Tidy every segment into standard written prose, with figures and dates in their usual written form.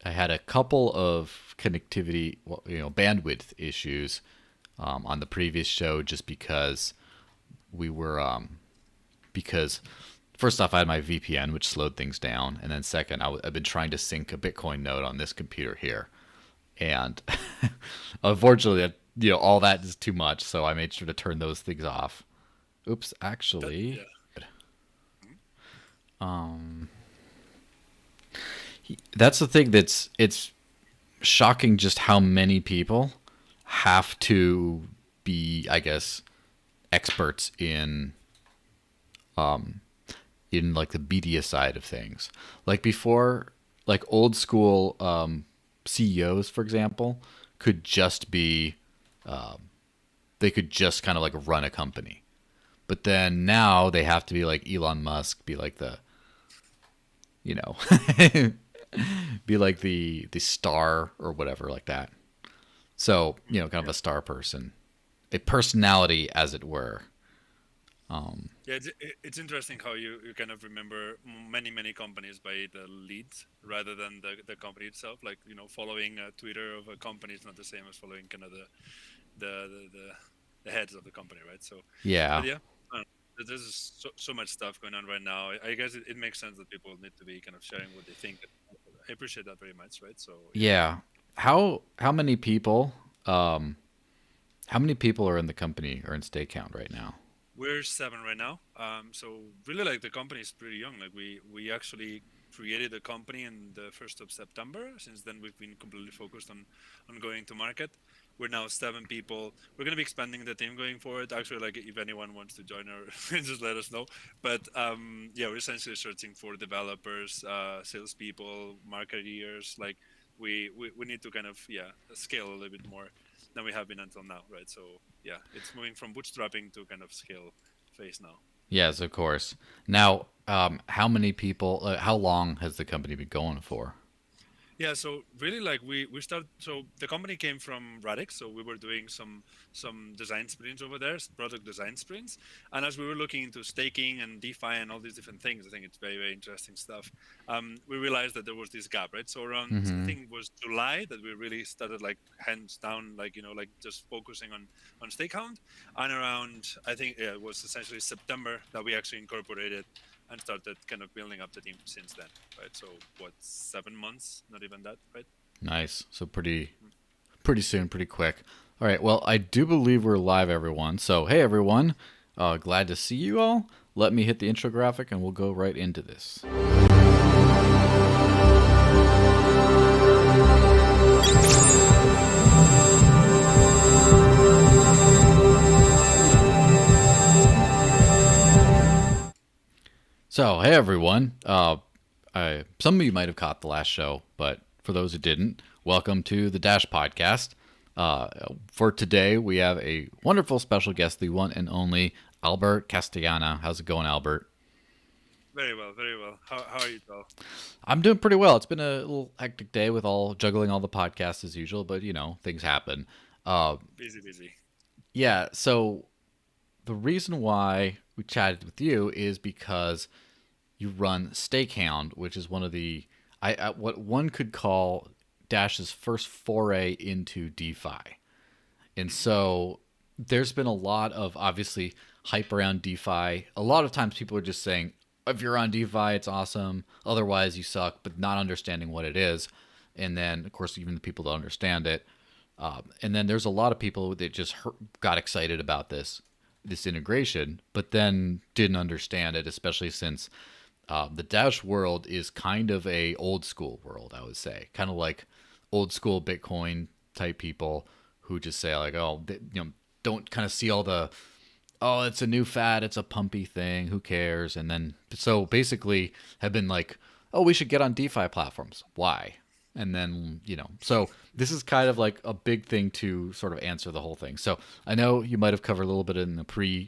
I had a couple of connectivity, bandwidth issues on the previous show, just because we were because first off, I had my VPN, which slowed things down, and then second, I've been trying to sync a Bitcoin node on this computer here, and unfortunately, all that is too much. So I made sure to turn those things off. Oops, That, actually, yeah. Mhm. um, that's the thing it's shocking just how many people have to be, I guess, experts in like the media side of things. Like before, like old school CEOs, for example, could just be they could just kind of like run a company. But then now they have to be like Elon Musk, be like the you know be like the star or whatever like that. So, kind of Yeah. a star person, a personality as it were. Yeah, it's interesting how you kind of remember many companies by the leads rather than the company itself. Like following Twitter of a company is not the same as following kind of the the, the, the heads of the company, right? So, but Yeah. yeah, uh, there's just so much stuff going on right now. I guess it makes sense that people need to be kind of sharing what they think. I appreciate that very much, right? So yeah. Yeah. How many people um how many people are in the company or in StakeHound right now? We're seven right now. So really, like the company is pretty young. Like we actually created the company in the 1st of September. Since then, we've been completely focused on going to market. We're now seven people. We're gonna be expanding the team going forward. Actually, like if anyone wants to join, or just let us know. But yeah, we're essentially searching for developers, salespeople, marketeers. Like we need to kind of scale a little bit more than we have been until now, right? So yeah, it's moving from bootstrapping to kind of scale phase now. Yes, of course. Now, how many people how long has the company been going for? Yeah, so really like we started, so the company came from Radix, so we were doing some design sprints over there, product design sprints. And as we were looking into staking and DeFi and all these different things, I think it's very interesting stuff. We realized that there was this gap, right? So around, I Mhm. think it was July that we really started like hands down, like like just focusing on stakehound. And around, I think yeah, it was essentially September that we actually incorporated and started kind of building up the team since then, right? So what, 7 months? Not even that, right? Nice. So pretty soon, pretty quick. All right. Well, I do believe we're live, everyone. So, hey, everyone. Glad to see you all. Let me hit the intro graphic and we'll go right into this. So, hey, everyone. Some of you might have caught the last show, but for those who didn't, welcome to the Dash Podcast. For today, we have a wonderful special guest, the one and only Albert Castellana. How's it going, Albert? Very well, very well. How are you, Tal? I'm doing pretty well. It's been a little hectic day with all juggling all the podcasts as usual, but things happen. Uh, Busy, busy. yeah. So the reason why we chatted with you is because you run StakeHound, which is one of the what one could call Dash's first foray into DeFi. And Hmm. so there's been a lot of obviously hype around DeFi. A lot of times people are just saying, if you're on DeFi, it's awesome. Otherwise, you suck, but not understanding what it is. And then, of course, even the people that understand it. And then there's a lot of people that just got excited about this integration, but then didn't understand it, especially since the Dash world is kind of a old school world, I would say, kind of like old school Bitcoin type people who just say like, oh, don't kind of see all the, oh, it's a new fad, it's a pumpy thing, who cares? And then so basically have been like, oh, we should get on DeFi platforms. Why? And then so this is kind of like a big thing to sort of answer the whole thing. So I know you might have covered a little bit in the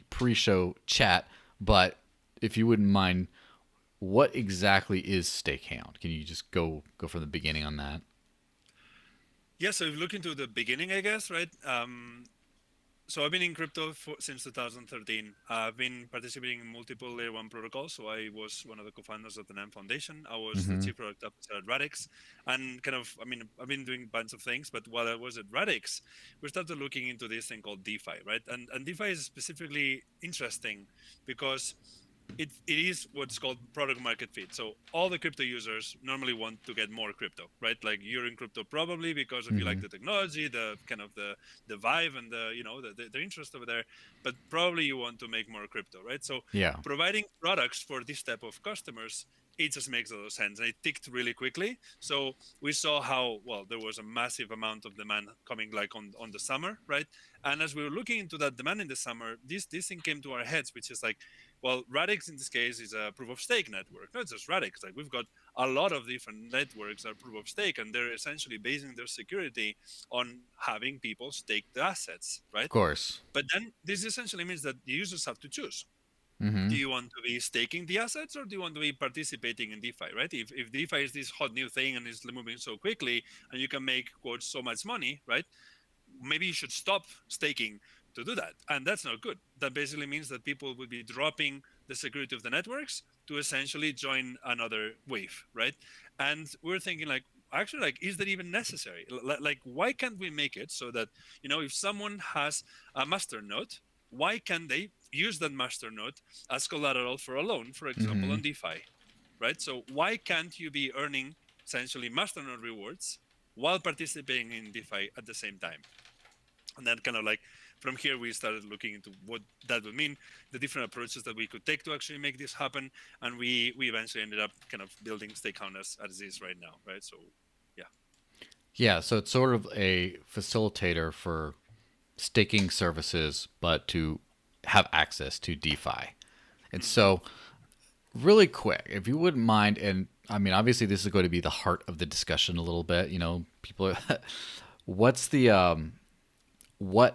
pre-show chat, but if you wouldn't mind, what exactly is StakeHound? Can you just go from the beginning on that? Yeah, so if you look into the beginning, I guess, right? So I've been in crypto since 2013. I've been participating in multiple layer one protocols. So I was one of the co-founders of the NAM Foundation. I was the Mm-hmm. chief product officer at Radix, and kind of, I mean, I've been doing a bunch of things. But while I was at Radix, we started looking into this thing called DeFi, right? And DeFi is specifically interesting because it is what's called product market fit. So all the crypto users normally want to get more crypto, right? Like you're in crypto probably because of you Mm-hmm. like the technology, the kind of the vibe and the interest over there, but probably you want to make more crypto, right? So Yeah. providing products for this type of customers, it just makes a lot of sense, and it ticked really quickly. So we saw how well there was a massive amount of demand coming like on the summer, right? And as we were looking into that demand in the summer, this thing came to our heads, which is like, well, Radix in this case is a proof of stake network, not just Radix. Like we've got a lot of different networks that are proof of stake, and they're essentially basing their security on having people stake the assets, Of right? course. But then this essentially means that the users have to choose. Mm-hmm. Do you want to be staking the assets, or do you want to be participating in DeFi, right? If DeFi is this hot new thing and is moving so quickly and you can make, quote, so much money, right? Maybe you should stop staking to do that. And that's not good. That basically means that people would be dropping the security of the networks to essentially join another wave, right? And we're thinking like, actually, like, is that even necessary? Like, why can't we make it so that, if someone has a master node, why can they use that master node as collateral for a loan, for example, Mm-hmm. on DeFi, right? So why can't you be earning essentially master node rewards while participating in DeFi at the same time? And then kind of like from here we started looking into what that would mean, the different approaches that we could take to actually make this happen, and we eventually ended up kind of building StakeHound as it is right now, right? So yeah. Yeah. So it's sort of a facilitator for staking services, but to have access to DeFi. And Hmm. so, really quick, if you wouldn't mind, and I mean, obviously, this is going to be the heart of the discussion a little bit. People are, what's the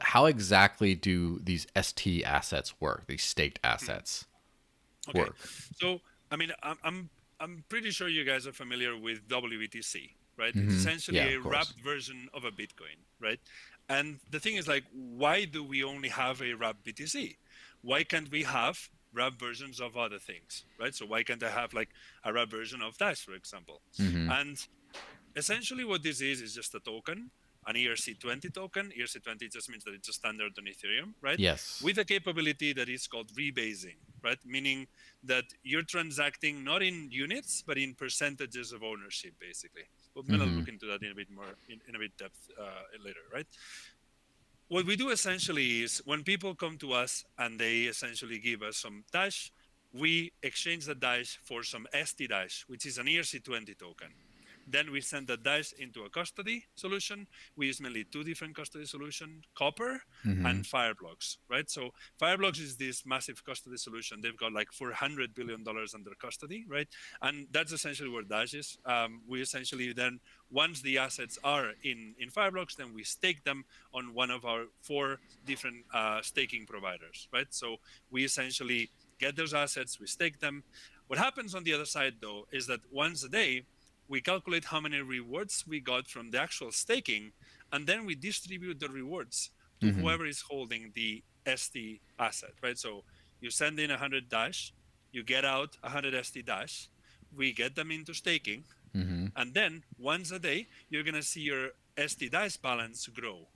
how exactly do these ST assets work? These staked assets Okay, work? so I mean, I'm pretty sure you guys are familiar with WBTC, right? It's Mm-hmm. Yeah, essentially of a course. wrapped version of a Bitcoin, right? And the thing is, like, why do we only have a wrapped BTC? Why can't we have wrapped versions of other things, right? So why can't I have like a wrapped version of Dash, for example? Mm-hmm. And essentially what this is just a token, an ERC20 token. ERC20 just means that it's a standard on Ethereum, right? Yes. With a capability that is called rebasing, right? Meaning that you're transacting not in units, but in percentages of ownership, basically. We're going to Mm-hmm. look into that in a bit more, in a bit depth later, right? What we do essentially is when people come to us and they essentially give us some Dash, we exchange the Dash for some stDash, which is an ERC20 token. Then we send the Dash into a custody solution. We use mainly two different custody solutions, Copper Mm-hmm. and Fireblocks, right? So Fireblocks is this massive custody solution. They've got like $400 billion under custody, right? And that's essentially where Dash is. We essentially then, once the assets are in Fireblocks, then we stake them on one of our four different staking providers, right? So we essentially get those assets, we stake them. What happens on the other side, though, is that once a day, we calculate how many rewards we got from the actual staking, and then we distribute the rewards to Mm-hmm. whoever is holding the ST asset, right? So you send in 100 Dash, you get out 100 ST Dash, we get them into staking, Mm-hmm. and then once a day, you're going to see your ST Dash balance grow.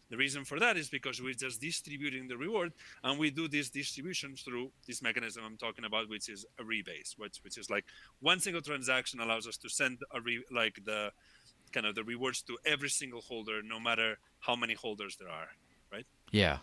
The reason for that is because we're just distributing the reward, and we do these distributions through this mechanism I'm talking about, which is a rebase, which is like one single transaction allows us to send like the kind of the rewards to every single holder, no matter how many holders there are, right? Yeah.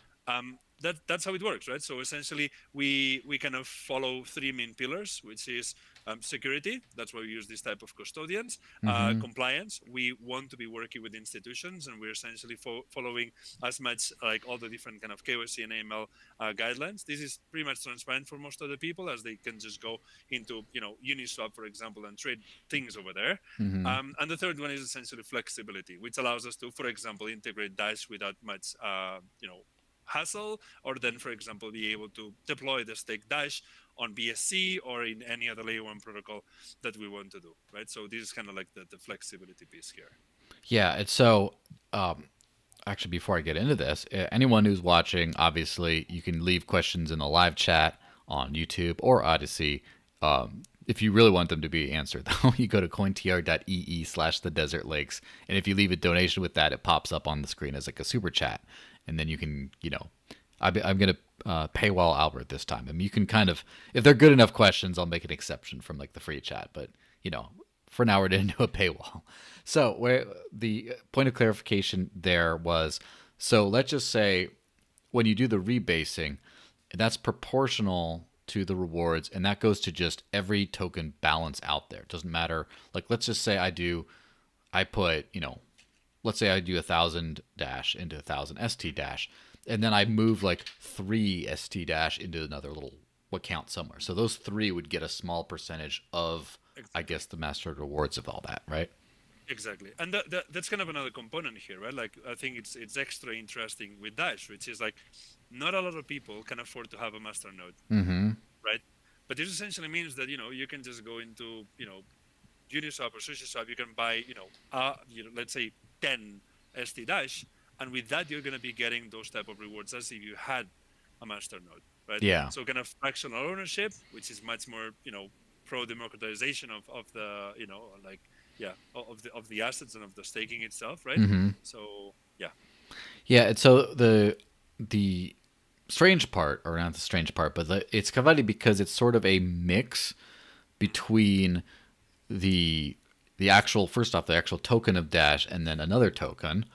That's how it works, right? So essentially, we kind of follow three main pillars, which is security. That's why we use this type of custodians. Mm-hmm. Compliance. We want to be working with institutions, and we're essentially following as much like all the different kind of KYC and AML guidelines. This is pretty much transparent for most of the people, as they can just go into Uniswap, for example, and trade things over there. Mm-hmm. And the third one is essentially flexibility, which allows us to, for example, integrate Dash without much hassle, or then, for example, be able to deploy the stake Dash on BSC or in any other layer one protocol that we want to do, right? So this is kind of like the flexibility piece here. Yeah. And so, um, actually, before I get into this, anyone who's watching, obviously, you can leave questions in the live chat on YouTube or Odysee. If you really want them to be answered, though, you go to cointr.ee/the desert lakes. And if you leave a donation with that, it pops up on the screen as like a super chat. And then you can, I'm going to paywall Albert this time. I mean, you can kind of, if they're good enough questions, I'll make an exception from like the free chat. But, for now we're into a paywall. So where the point of clarification there was, so let's just say when you do the rebasing, that's proportional to the rewards, and that goes to just every token balance out there. It doesn't matter. Like, let's just say let's say I do 1,000 dash into 1,000 stDash, and then I move like 3 stDash into another little account somewhere. So those 3 would get a small percentage of, I guess, the master rewards of all that, right? Exactly, and that's kind of another component here, right? Like, I think it's extra interesting with Dash, which is like, not a lot of people can afford to have a masternode, right? But this essentially means that you can just go into Uniswap or SushiSwap, you can buy let's say 10 stDash, and with that you're going to be getting those type of rewards as if you had a masternode, right? Yeah. So kind of fractional ownership, which is much more pro democratization of the of the assets and of the staking itself, right? So and so the strange part, or not the strange part, but it's funny because it's sort of a mix between the actual, first off, the actual token of Dash and then another token.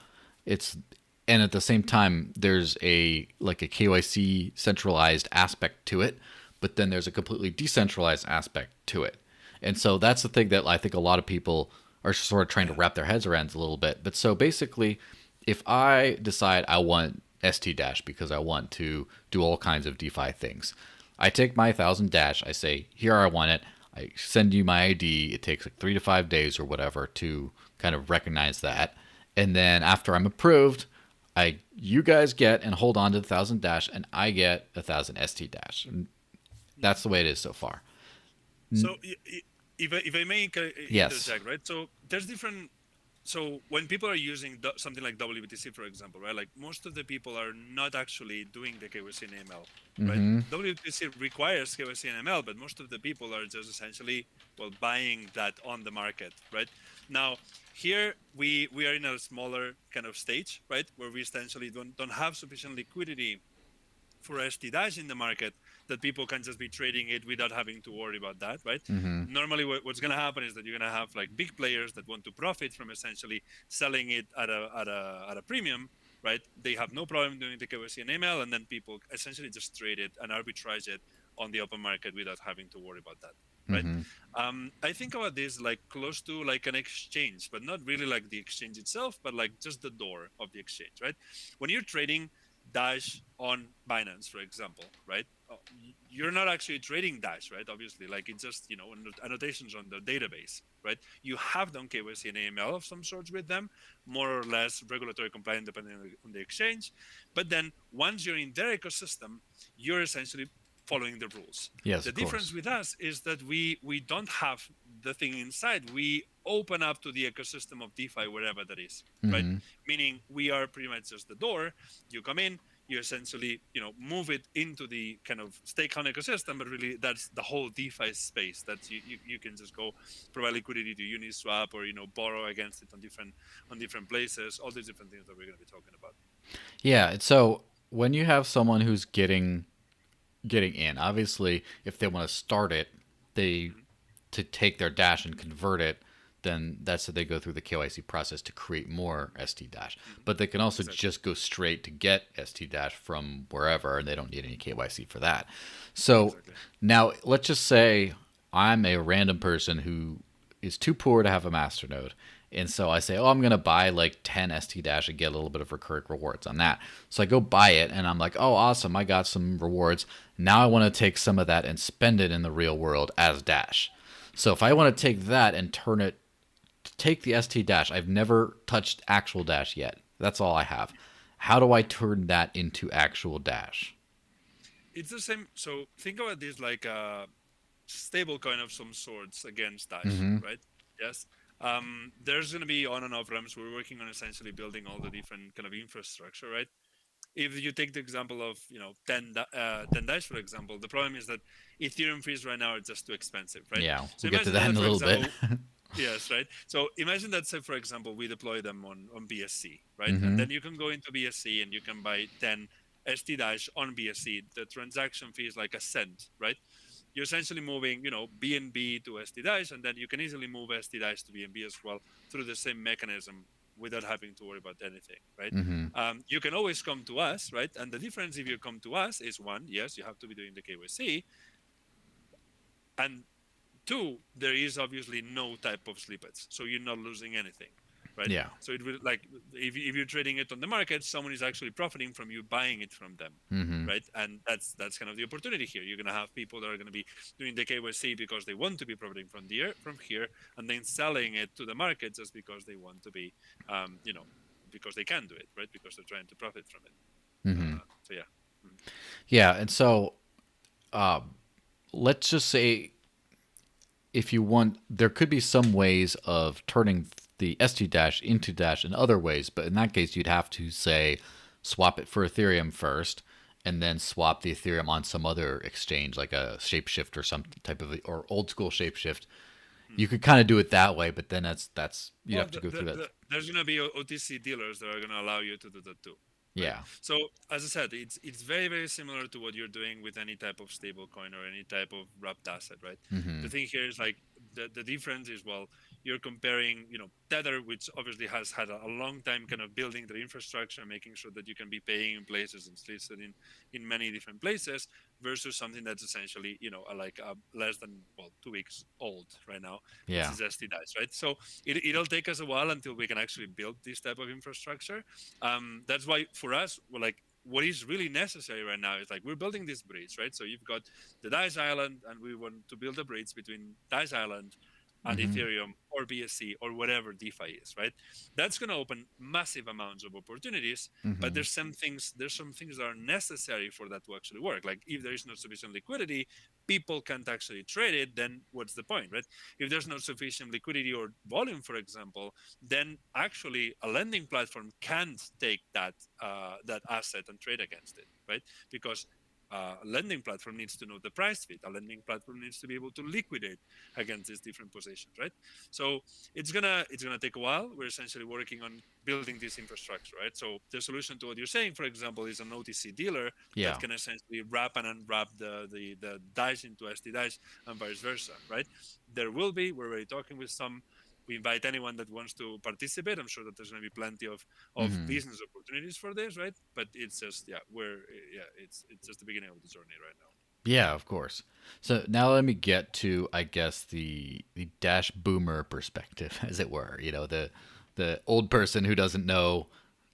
And at the same time there's a KYC centralized aspect to it, but then there's a completely decentralized aspect to it. And so that's the thing that I think a lot of people are sort of trying to wrap their heads around a little bit. But so basically, if I decide I want stDash because I want to do all kinds of DeFi things, I take my 1,000 Dash, I say, here, I want it. I send you my ID. It takes like 3 to 5 days or whatever to kind of recognize that. And then after I'm approved, you guys get and hold on to the 1,000 Dash, and I get 1,000 stDash. And that's the way it is so far. So if I may Yes. interject, right? So there's different. So when people are using something like WBTC, for example, right? Like, most of the people are not actually doing the KYC and AML, right? WBTC requires KYC and AML, but most of the people are just essentially, buying that on the market, right? Now, here we are in a smaller kind of stage, right? Where we essentially don't have sufficient liquidity for stDash in the market, that people can just be trading it without having to worry about that, right? Normally what's going to happen is that you're going to have like big players that want to profit from essentially selling it at a premium, right? They have no problem doing the KYC and AML, and then people essentially just trade it and arbitrage it on the open market without having to worry about that, right? I think about this like close to like an exchange, but not really like the exchange itself, but like just the door of the exchange, right? When you're trading Dash on Binance, for example, right? You're not actually trading Dash, right? Obviously, like, it's just annotations on the database, right? You have done KYC and AML of some sorts with them, more or less regulatory compliant depending on the exchange. But then once you're in their ecosystem, you're essentially following the rules. Yes. The difference with us is that we don't have the thing inside. We open up to the ecosystem of DeFi wherever that is, right? Meaning we are pretty much just the door. You come in, you essentially move it into the kind of StakeHound ecosystem, but really that's the whole DeFi space. That you can just go provide liquidity to Uniswap, or borrow against it on different places. All these different things that we're going to be talking about. Yeah. So when you have someone who's getting in, obviously, if they want to start it, to take their Dash and convert it, then that's that they go through the KYC process to create more stDash. But they can also just go straight to get stDash from wherever, and they don't need any KYC for that. So now let's just say I'm a random person who is too poor to have a masternode. And so I say, I'm going to buy like 10 stDash and get a little bit of recurring rewards on that. So I go buy it, and I'm like, oh, awesome, I got some rewards. Now I want to take some of that and spend it in the real world as Dash. So if I want to take that and take the stDash, I've never touched actual Dash yet. That's all I have. How do I turn that into actual Dash? It's the same. So think about this like a stable coin of some sorts against Dash, right? Yes. There's going to be on and off ramps. We're working on essentially building all the different kind of infrastructure, right? If you take the example of 10 Dash, for example, the problem is that Ethereum fees right now are just too expensive, right? Yeah, So we'll get to imagine that that, in a for little bit. example, yes, right. So imagine that, say, for example, we deploy them on BSC, right? And Mm-hmm. then you can go into BSC and you can buy 10 stDash on BSC. The transaction fee is like a cent, right? You're essentially moving, BNB to stDash, and then you can easily move stDash to BNB as well through the same mechanism without having to worry about anything, right? Mm-hmm. You can always come to us, right? And the difference if you come to us is one, yes, you have to be doing the KYC, and two, there is obviously no type of slippage, so you're not losing anything, right? Yeah. So it will, like, if you're trading it on the market, someone is actually profiting from you buying it from them, Mm-hmm. right? And that's kind of the opportunity here. You're gonna have people that are gonna be doing the KYC because they want to be profiting from here, and then selling it to the market just because they want to be, because they can do it, right? Because they're trying to profit from it. Mm-hmm. So yeah. Yeah, and so let's just say if you want, there could be some ways of turning the ST Dash into Dash in other ways, but in that case, you'd have to say swap it for Ethereum first, and then swap the Ethereum on some other exchange, like a Shapeshift or some type of or old school Shapeshift. You could kind of do it that way, but then that's you Well, have to go through that. there's going to be OTC dealers that are going to allow you to do that too, right? Yeah. So as I said, it's very very similar to what you're doing with any type of stable coin or any type of wrapped asset, right? Mm-hmm. The thing here is like the difference is, well, you're comparing, Tether, which obviously has had a long time kind of building their infrastructure, making sure that you can be paying in places and listed in many different places, versus something that's essentially, like less than, well, 2 weeks old right now, which Yeah. is STDAS, right? So it'll take us a while until we can actually build this type of infrastructure. That's why for us, we're like, what is really necessary right now is like we're building this bridge, right? So you've got the Dice Island, and we want to build a bridge between Dice Island and Mm-hmm. Ethereum or BSC or whatever DeFi is, right? That's going to open massive amounts of opportunities, but Mm-hmm. there's some things that are necessary for that to actually work. Like if there is not sufficient liquidity, people can't actually trade it, then what's the point, right? If there's not sufficient liquidity or volume, for example, then actually a lending platform can't take that asset and trade against it, right? Because a lending platform needs to know the price fit. A lending platform needs to be able to liquidate against these different positions, right? So it's gonna take a while. We're essentially working on building this infrastructure, right? So the solution to what you're saying, for example, is an OTC dealer Yeah. that can essentially wrap and unwrap the dice into SD dice and vice versa, right? We're already talking with some. We invite anyone that wants to participate. I'm sure that there's going to be plenty of Mm-hmm. business opportunities for this, right? But it's just it's just the beginning of the journey right now. Yeah, of course. So now let me get to, I guess, the Dash boomer perspective, as it were. The old person who doesn't know,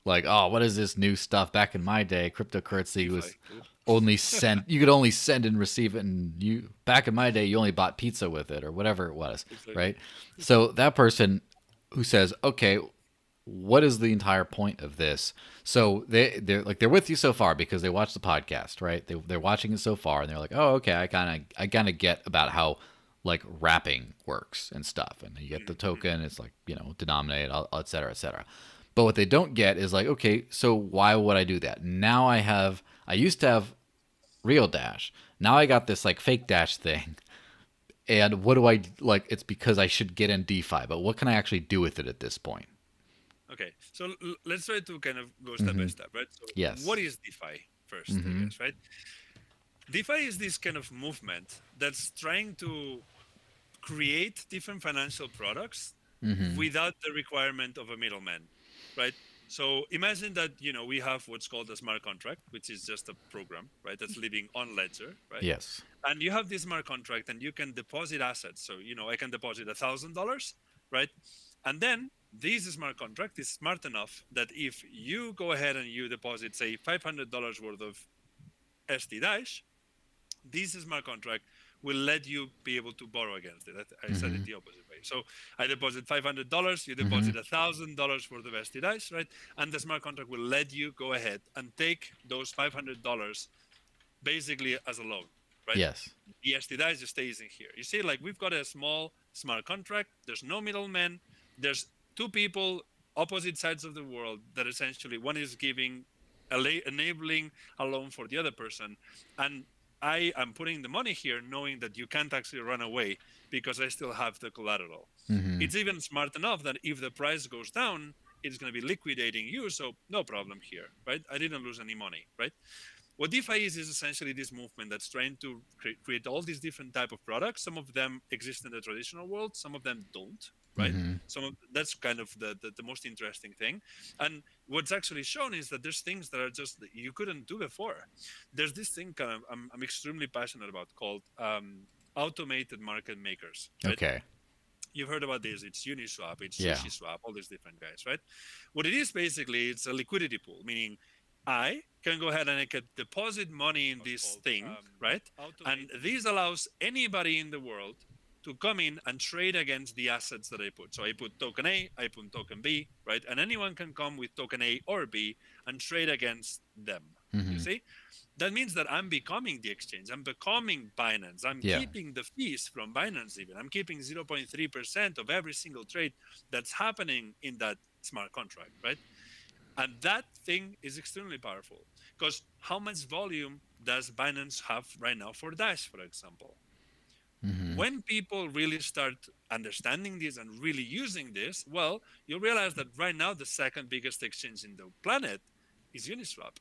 like, oh, what is this new stuff? Back in my day, cryptocurrency was DeFi. only sent. You could only send and receive it, and back in my day, you only bought pizza with it or whatever it was, Exactly. right? So that person who says, okay, what is the entire point of this? So they're with you so far because they watch the podcast, right? They're watching it so far, and they're like, oh, okay, I kind of get about how like wrapping works and stuff, and you get the token, it's like denominated, et cetera, et cetera. But what they don't get is like, okay, so why would I do that? Now I used to have real Dash. Now I got this like fake Dash thing. And what do I like? It's because I should get in DeFi, but what can I actually do with it at this point? Okay, so let's try to kind of go step by step, right? So Yes. what is DeFi first, I Mm-hmm. guess, right? DeFi is this kind of movement that's trying to create different financial products Mm-hmm. without the requirement of a middleman, right? So imagine that we have what's called a smart contract, which is just a program, right? That's living on Ledger, right? Yes. And you have this smart contract, and you can deposit assets. So I can deposit $1,000, right? And then this smart contract is smart enough that if you go ahead and you deposit, say, $500 worth of SD Dash, this smart contract will let you be able to borrow against it. I said Mm-hmm. it the opposite way. So I deposit $500, you Mm-hmm. deposit $1,000 worth of SD Dash, right? And the smart contract will let you go ahead and take those $500 basically as a loan, right? Yes. The SD Dash just stays in here. You see, like we've got a small smart contract. There's no middleman. there's two people, opposite sides of the world, that essentially one is giving, enabling a loan for the other person, and I am putting the money here knowing that you can't actually run away because I still have the collateral. Mm-hmm. It's even smart enough that if the price goes down, it's going to be liquidating you, so no problem here, right? I didn't lose any money, right? What DeFi is essentially this movement that's trying to create all these different type of products. Some of them exist in the traditional world, some of them don't, right? Mm-hmm. That's kind of the most interesting thing. And what's actually shown is that there's things that are just that you couldn't do before. There's this thing kind of I'm extremely passionate about called automated market makers, right? Okay. You've heard about this. It's Uniswap, it's Yeah. SushiSwap, all these different guys, right? What it is basically, it's a liquidity pool, meaning I can go ahead and I can deposit money in this thing, right? And this allows anybody in the world to come in and trade against the assets that I put. So I put token A, I put token B, right? And anyone can come with token A or B and trade against them. Mm-hmm. You see? That means that I'm becoming the exchange. I'm becoming Binance. I'm keeping the fees from Binance even. I'm keeping 0.3% of every single trade that's happening in that smart contract, right? And that thing is extremely powerful because how much volume does Binance have right now for Dash, for example? Mm-hmm. When people really start understanding this and really using this, well, you'll realize that right now the second biggest exchange in the planet is Uniswap.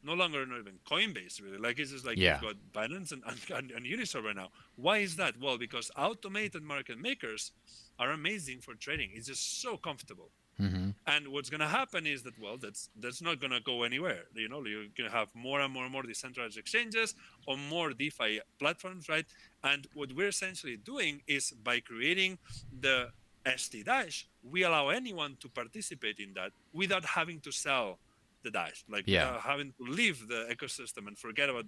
No longer not even Coinbase, really. Like it's just like you've got Binance and Uniswap right now. Why is that? Well, because automated market makers are amazing for trading. It's just so comfortable. Mm-hmm. And what's going to happen is that, well, that's not going to go anywhere. You know, you're going to have more and more and more decentralized exchanges or more DeFi platforms, right? And what we're essentially doing is by creating the stDash, we allow anyone to participate in that without having to sell the Dash, like without having to leave the ecosystem and forget about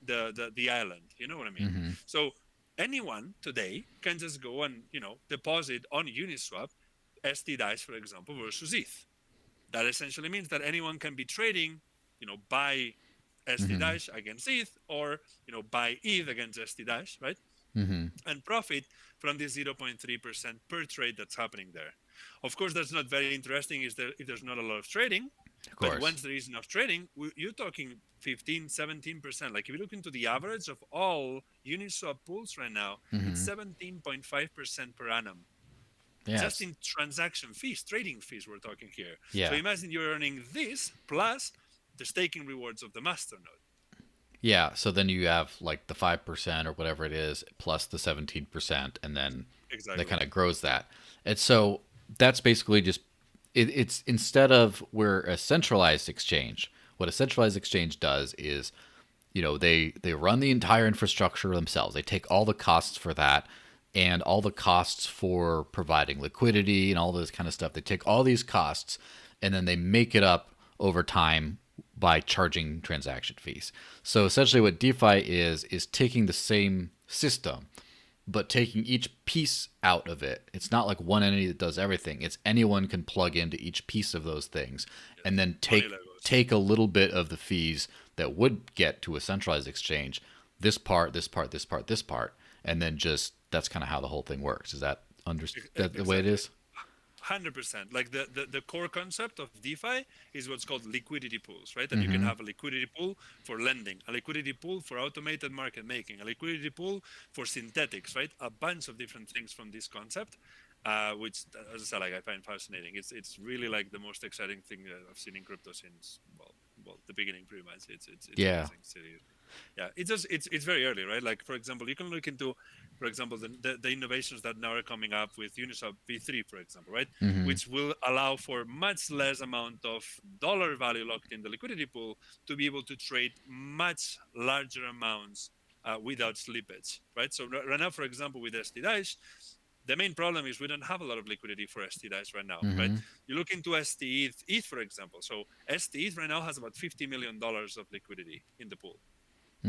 the island. You know what I mean? Mm-hmm. So anyone today can just go and, you know, deposit on Uniswap stDash, for example, versus ETH. That essentially means that anyone can be trading, you know, buy stDash against ETH or, you know, buy ETH against stDash, right? Mm-hmm. And profit from this 0.3% per trade that's happening there. Of course, that's not very interesting if there's not a lot of trading. Of course. But once there is enough trading, you're talking 15, 17%. Like if you look into the average of all Uniswap pools right now, it's 17.5% per annum. Yes. Just in transaction fees, trading fees, we're talking here. Yeah. So imagine you're earning this plus the staking rewards of the masternode. Yeah. So then you have like the 5% or whatever it is plus the 17%, and then that kind of grows that. And so that's basically just it's instead of we're a centralized exchange. What a centralized exchange does is, you know, they run the entire infrastructure themselves. They take all the costs for that and all the costs for providing liquidity and all this kind of stuff. They take all these costs and then they make it up over time by charging transaction fees. So essentially what DeFi is taking the same system, but taking each piece out of it. It's not like one entity that does everything. It's anyone can plug into each piece of those things and then take a little bit of the fees that would get to a centralized exchange, this part, and then just that's kind of how the whole thing works. Is that the way it is? 100%. Like the core concept of DeFi is what's called liquidity pools, right? And you can have a liquidity pool for lending, a liquidity pool for automated market making, a liquidity pool for synthetics, right? A bunch of different things from this concept, which, as I said, like I find fascinating. It's really like the most exciting thing that I've seen in crypto since well the beginning, pretty much. It's amazing. Yeah, it's very early, right? Like for example, you can look into, for example, the innovations that now are coming up with Uniswap V3, for example, right? Which will allow for much less amount of dollar value locked in the liquidity pool to be able to trade much larger amounts without slippage, right? So right now, for example, with stDash, the main problem is we don't have a lot of liquidity for stDash right now, right? You look into ETH, for example. So ETH right now has about $50 million of liquidity in the pool.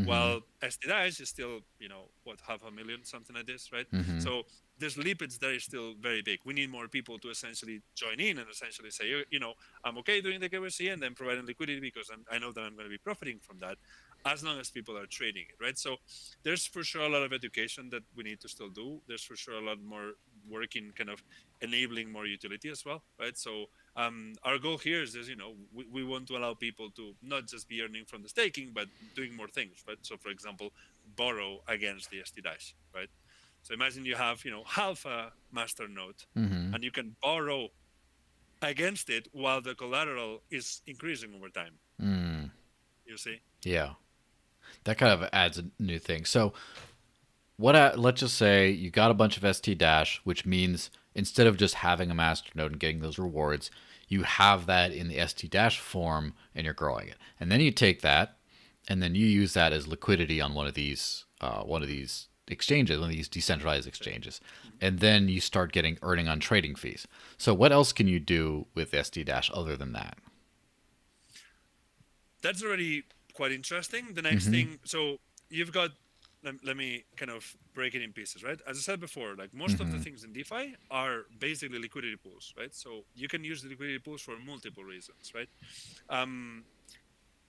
While stDash is still, you know, what, 500,000, something like this, right? So there's slippage that is still very big. We need more people to essentially join in and essentially say, you know, I'm okay doing the KYC and then providing liquidity because I know that I'm going to be profiting from that, as long as people are trading it, right? So there's for sure a lot of education that we need to still do. There's for sure a lot more working kind of enabling more utility as well, right? So our goal here is, we want to allow people to not just be earning from the staking, but doing more things, right? So for example, borrow against the stDash, right? So imagine you have, half a masternode, Mm-hmm. and you can borrow against it while the collateral is increasing over time. Mm. You see? Yeah. That kind of adds a new thing. So let's just say you got a bunch of stDash, which means instead of just having a masternode and getting those rewards, you have that in the stDash form and you're growing it. And then you take that and then you use that as liquidity on one of these exchanges, one of these decentralized exchanges. And then you start earning on trading fees. So what else can you do with stDash other than that? That's already quite interesting. The next thing, so you've got, let me kind of break it in pieces, right? As I said before, like most of the things in DeFi are basically liquidity pools, right? So you can use the liquidity pools for multiple reasons, right?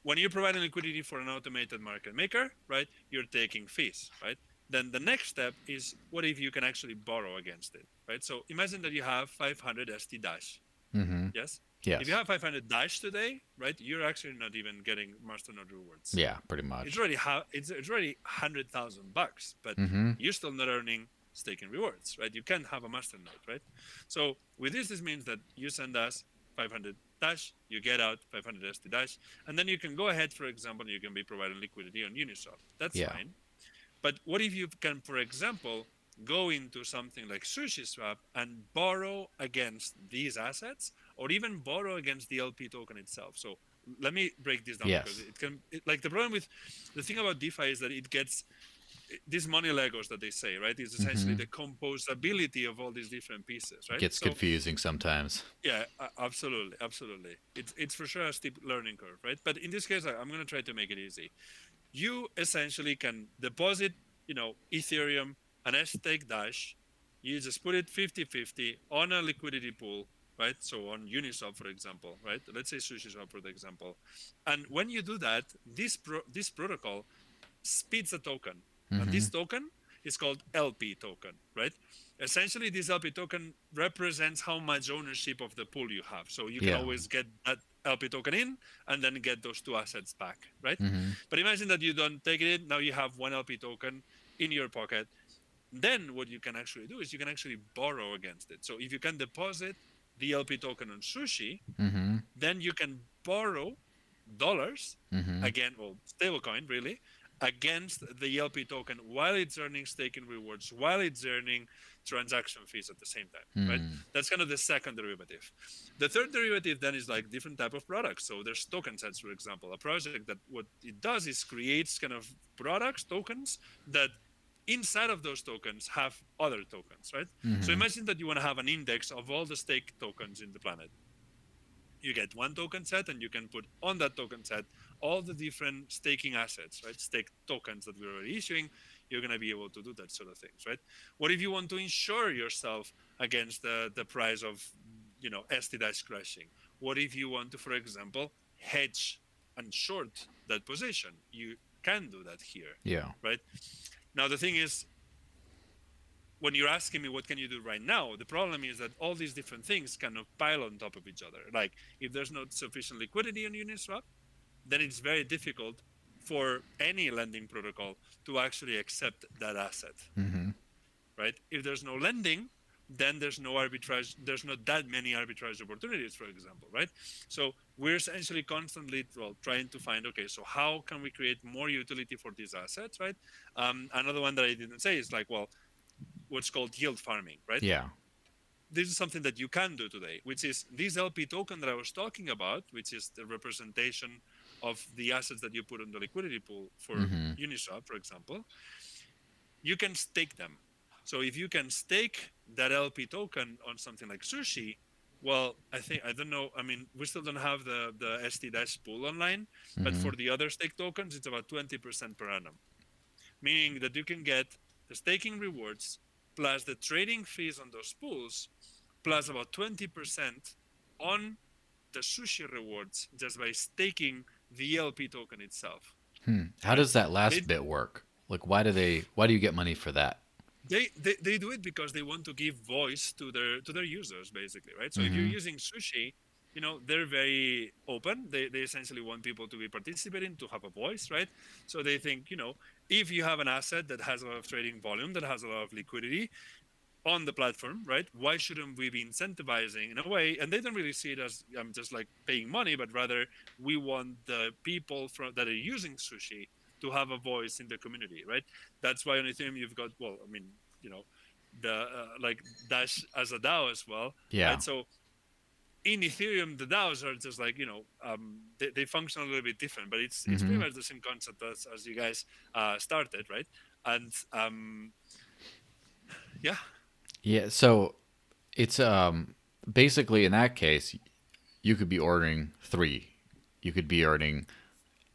When you're providing liquidity for an automated market maker, right, you're taking fees, right? Then the next step is, what if you can actually borrow against it, right? So imagine that you have 500 stDash. Mm-hmm. Yes? Yes. If you have 500 Dash today, right, you're actually not even getting masternode rewards. Yeah, pretty much. It's already it's already $100,000, but you're still not earning staking rewards, right? You can't have a masternode, right? So with this means that you send us 500 Dash, you get out 500 stDash, and then you can go ahead, for example, you can be providing liquidity on Uniswap. That's fine. But what if you can, for example, go into something like SushiSwap and borrow against these assets, or even borrow against the LP token itself? So let me break this down, because like the problem with the thing about DeFi is that it gets these money Legos that they say, right? It's essentially the composability of all these different pieces, right? Gets confusing sometimes. Yeah, absolutely. It's for sure a steep learning curve, right? But in this case, I'm going to try to make it easy. You essentially can deposit, Ethereum and stDash. You just put it 50-50 on a liquidity pool, right? So on Uniswap, for example, right? Let's say SushiSwap, for example. And when you do that, this protocol speeds a token. And this token is called LP token, right? Essentially, this LP token represents how much ownership of the pool you have. So you can always get that LP token in and then get those two assets back, right? But imagine that you don't take it in. Now you have one LP token in your pocket. Then what you can actually do is you can actually borrow against it. So if you can deposit the LP token on Sushi, then you can borrow dollars, again, well, stablecoin really, against the LP token while it's earning staking rewards, while it's earning transaction fees at the same time, right? That's kind of the second derivative. The third derivative then is like different type of products. So there's token sets, for example, a project that what it does is creates kind of products, tokens, that inside of those tokens have other tokens, right? So imagine that you want to have an index of all the stake tokens in the planet. You get one token set, and you can put on that token set all the different staking assets, right? Stake tokens that we're already issuing. You're going to be able to do that sort of things, right? What if you want to insure yourself against the price of, stDash crashing? What if you want to, for example, hedge and short that position? You can do that here, right? Now, the thing is, when you're asking me what can you do right now, the problem is that all these different things kind of pile on top of each other. Like if there's not sufficient liquidity on Uniswap, then it's very difficult for any lending protocol to actually accept that asset, right? If there's no lending, then there's no arbitrage. There's not that many arbitrage opportunities, for example, right? So we're essentially constantly trying to find, okay, so how can we create more utility for these assets, right? Another one that I didn't say is like, well, what's called yield farming, right? Yeah. This is something that you can do today, which is this LP token that I was talking about, which is the representation of the assets that you put on the liquidity pool for Uniswap, for example. You can stake them. So if you can stake that LP token on something like Sushi, well, I don't know. I mean, we still don't have the stDash pool online, but for the other stake tokens, it's about 20% per annum, meaning that you can get the staking rewards plus the trading fees on those pools, plus about 20% on the Sushi rewards just by staking the LP token itself. How does that last bit work? Like, why do you get money for that? They do it because they want to give voice to their users, basically, right? So if you're Mm-hmm. using Sushi, they're very open. They essentially want people to be participating, to have a voice, right? So they think, if you have an asset that has a lot of trading volume, that has a lot of liquidity on the platform, right? Why shouldn't we be incentivizing in a way? And they don't really see it as just like paying money, but rather we want the people that are using Sushi to have a voice in the community, right? That's why on Ethereum you've got, well, I mean, you know, the like Dash as a DAO as well, Yeah. right? So in Ethereum, the DAOs are just like, they function a little bit different, but it's pretty Mm-hmm. much the same concept as you guys started, right? And yeah, Yeah. So it's basically in that case, you could be ordering three. You could be earning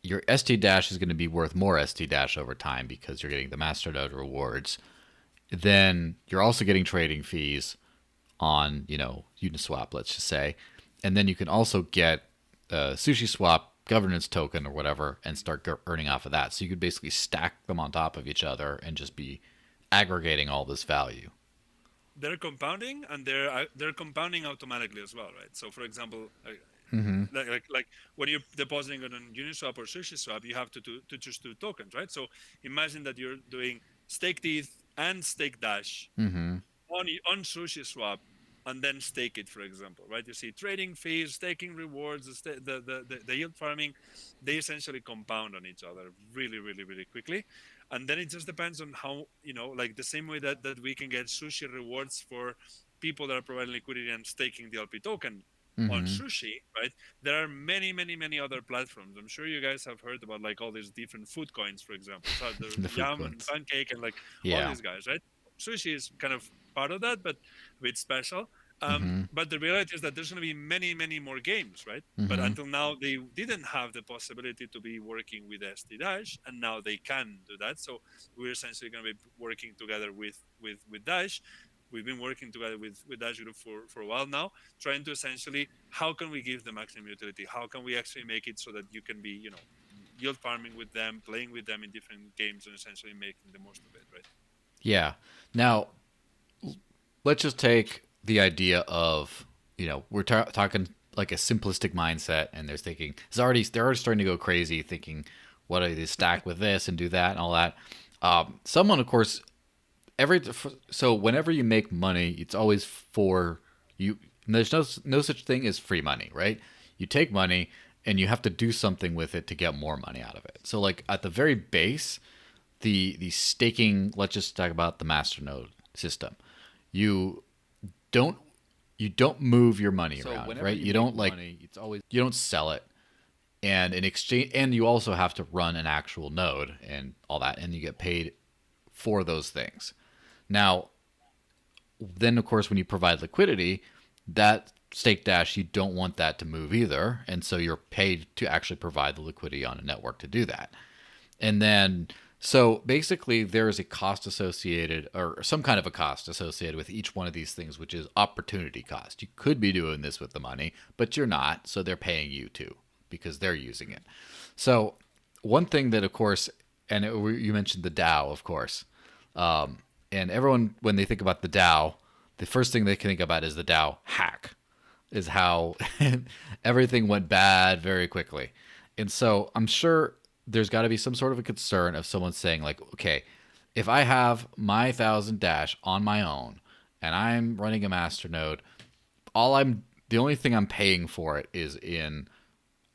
your stDash is going to be worth more stDash over time because you're getting the masternode rewards. Then you're also getting trading fees on, Uniswap, let's just say. And then you can also get a Sushi Swap governance token or whatever and start earning off of that. So you could basically stack them on top of each other and just be aggregating all this value. they're compounding, and they're compounding automatically as well, right? So for example, Mm-hmm. like when you're depositing on Uniswap or SushiSwap, you have to choose two tokens, right? So imagine that you're doing stake teeth and stake dash Mm-hmm. on SushiSwap, and then stake it, for example, right? You see trading fees, staking rewards, the yield farming, they essentially compound on each other really, really, really quickly. And then it just depends on how, like the same way that we can get Sushi rewards for people that are providing liquidity and staking the LP token on Mm-hmm. Sushi, right? There are many, many, many other platforms. I'm sure you guys have heard about like all these different food coins, for example. So there's The food Yum and coins. Pancake and like all Yeah. these guys, right? Sushi is kind of part of that, but a bit special. Mm-hmm. But the reality is that there's going to be many, many more games, right? But Mm-hmm. until now, they didn't have the possibility to be working with stDash, and now they can do that. So we're essentially going to be working together with Dash. We've been working together with Dash Group for a while now, trying to essentially how can we give the maximum utility? How can we actually make it so that you can be, yield farming with them, playing with them in different games, and essentially making the most of it, right? Yeah. Now, let's just take the idea of, we're talking like a simplistic mindset, and they're already starting to go crazy, thinking, what do they stack with this and do that and all that. Someone, of course, so whenever you make money, it's always for you. There's no such thing as free money, right? You take money and you have to do something with it to get more money out of it. So like at the very base, the staking. Let's just talk about the masternode system. You don't you don't move your money around, right? You don't like money, it's always you don't sell it, and in exchange, and you also have to run an actual node and all that, and you get paid for those things. Now, then of course, when you provide liquidity, that stake dash, you don't want that to move either, and so you're paid to actually provide the liquidity on a network to do that. And then, so basically, there is a cost associated, or some kind of a cost associated with each one of these things, which is opportunity cost. You could be doing this with the money, but you're not, so they're paying you to because they're using it. So, one thing that, of course, and you mentioned the DAO, of course, and everyone, when they think about the DAO, the first thing they can think about is the DAO hack, is how everything went bad very quickly. And so I'm sure there's got to be some sort of a concern of someone saying, like, okay, if I have my 1,000 dash on my own and I'm running a masternode, the only thing I'm paying for it is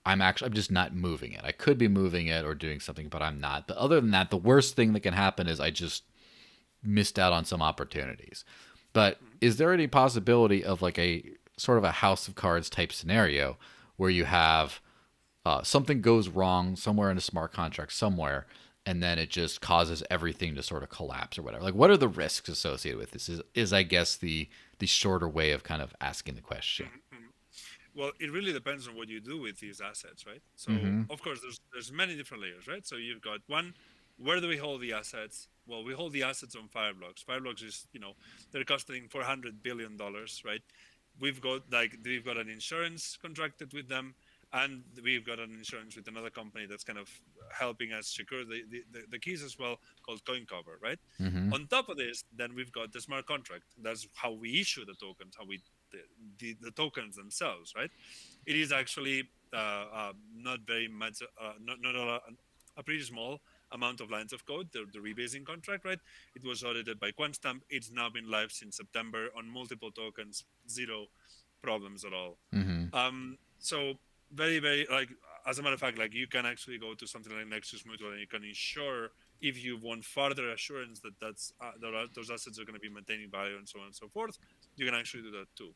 I'm just not moving it. I could be moving it or doing something, but I'm not. But other than that, the worst thing that can happen is I just missed out on some opportunities. But is there any possibility of like a sort of a house of cards type scenario where you have something goes wrong somewhere in a smart contract somewhere, and then it just causes everything to sort of collapse or whatever? Like, what are the risks associated with this? Is I guess the shorter way of kind of asking the question. Mhm. Well, it really depends on what you do with these assets, right? So, Mm-hmm. of course, there's many different layers, right? So you've got one, where do we hold the assets? Well, we hold the assets on Fireblocks. Fireblocks is, they're costing $400 billion, right? We've got an insurance contracted with them. And we've got an insurance with another company that's kind of helping us secure the keys as well, called CoinCover, right? Mm-hmm. On top of this, then we've got the smart contract. That's how we issue the tokens, how we the tokens themselves, right? It is actually not very much, not a pretty small amount of lines of code, the rebasing contract, right? It was audited by Quantstamp. It's now been live since September on multiple tokens, zero problems at all. Mm-hmm. So very, very, like, as a matter of fact, like, you can actually go to something like Nexus Mutual and you can ensure, if you want further assurance that those assets are going to be maintaining value and so on and so forth, you can actually do that too.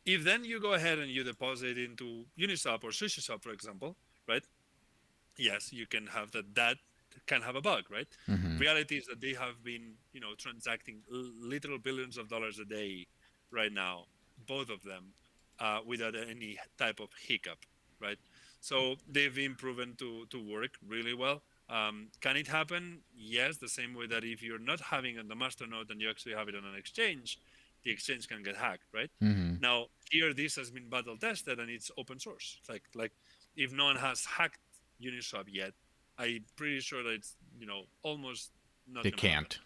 If then you go ahead and you deposit into Uniswap or SushiSwap, for example, right? Yes, you can have that can have a bug, right? Mm-hmm. Reality is that they have been, transacting literal billions of dollars a day right now, both of them, without any type of hiccup, right? So they've been proven to work really well. Can it happen? Yes, the same way that if you're not having it on the masternode and you actually have it on an exchange, the exchange can get hacked, right? Mm-hmm. Now, here this has been battle tested and it's open source. Like if no one has hacked Uniswap yet, I'm pretty sure that it's almost not They going to happen. can't.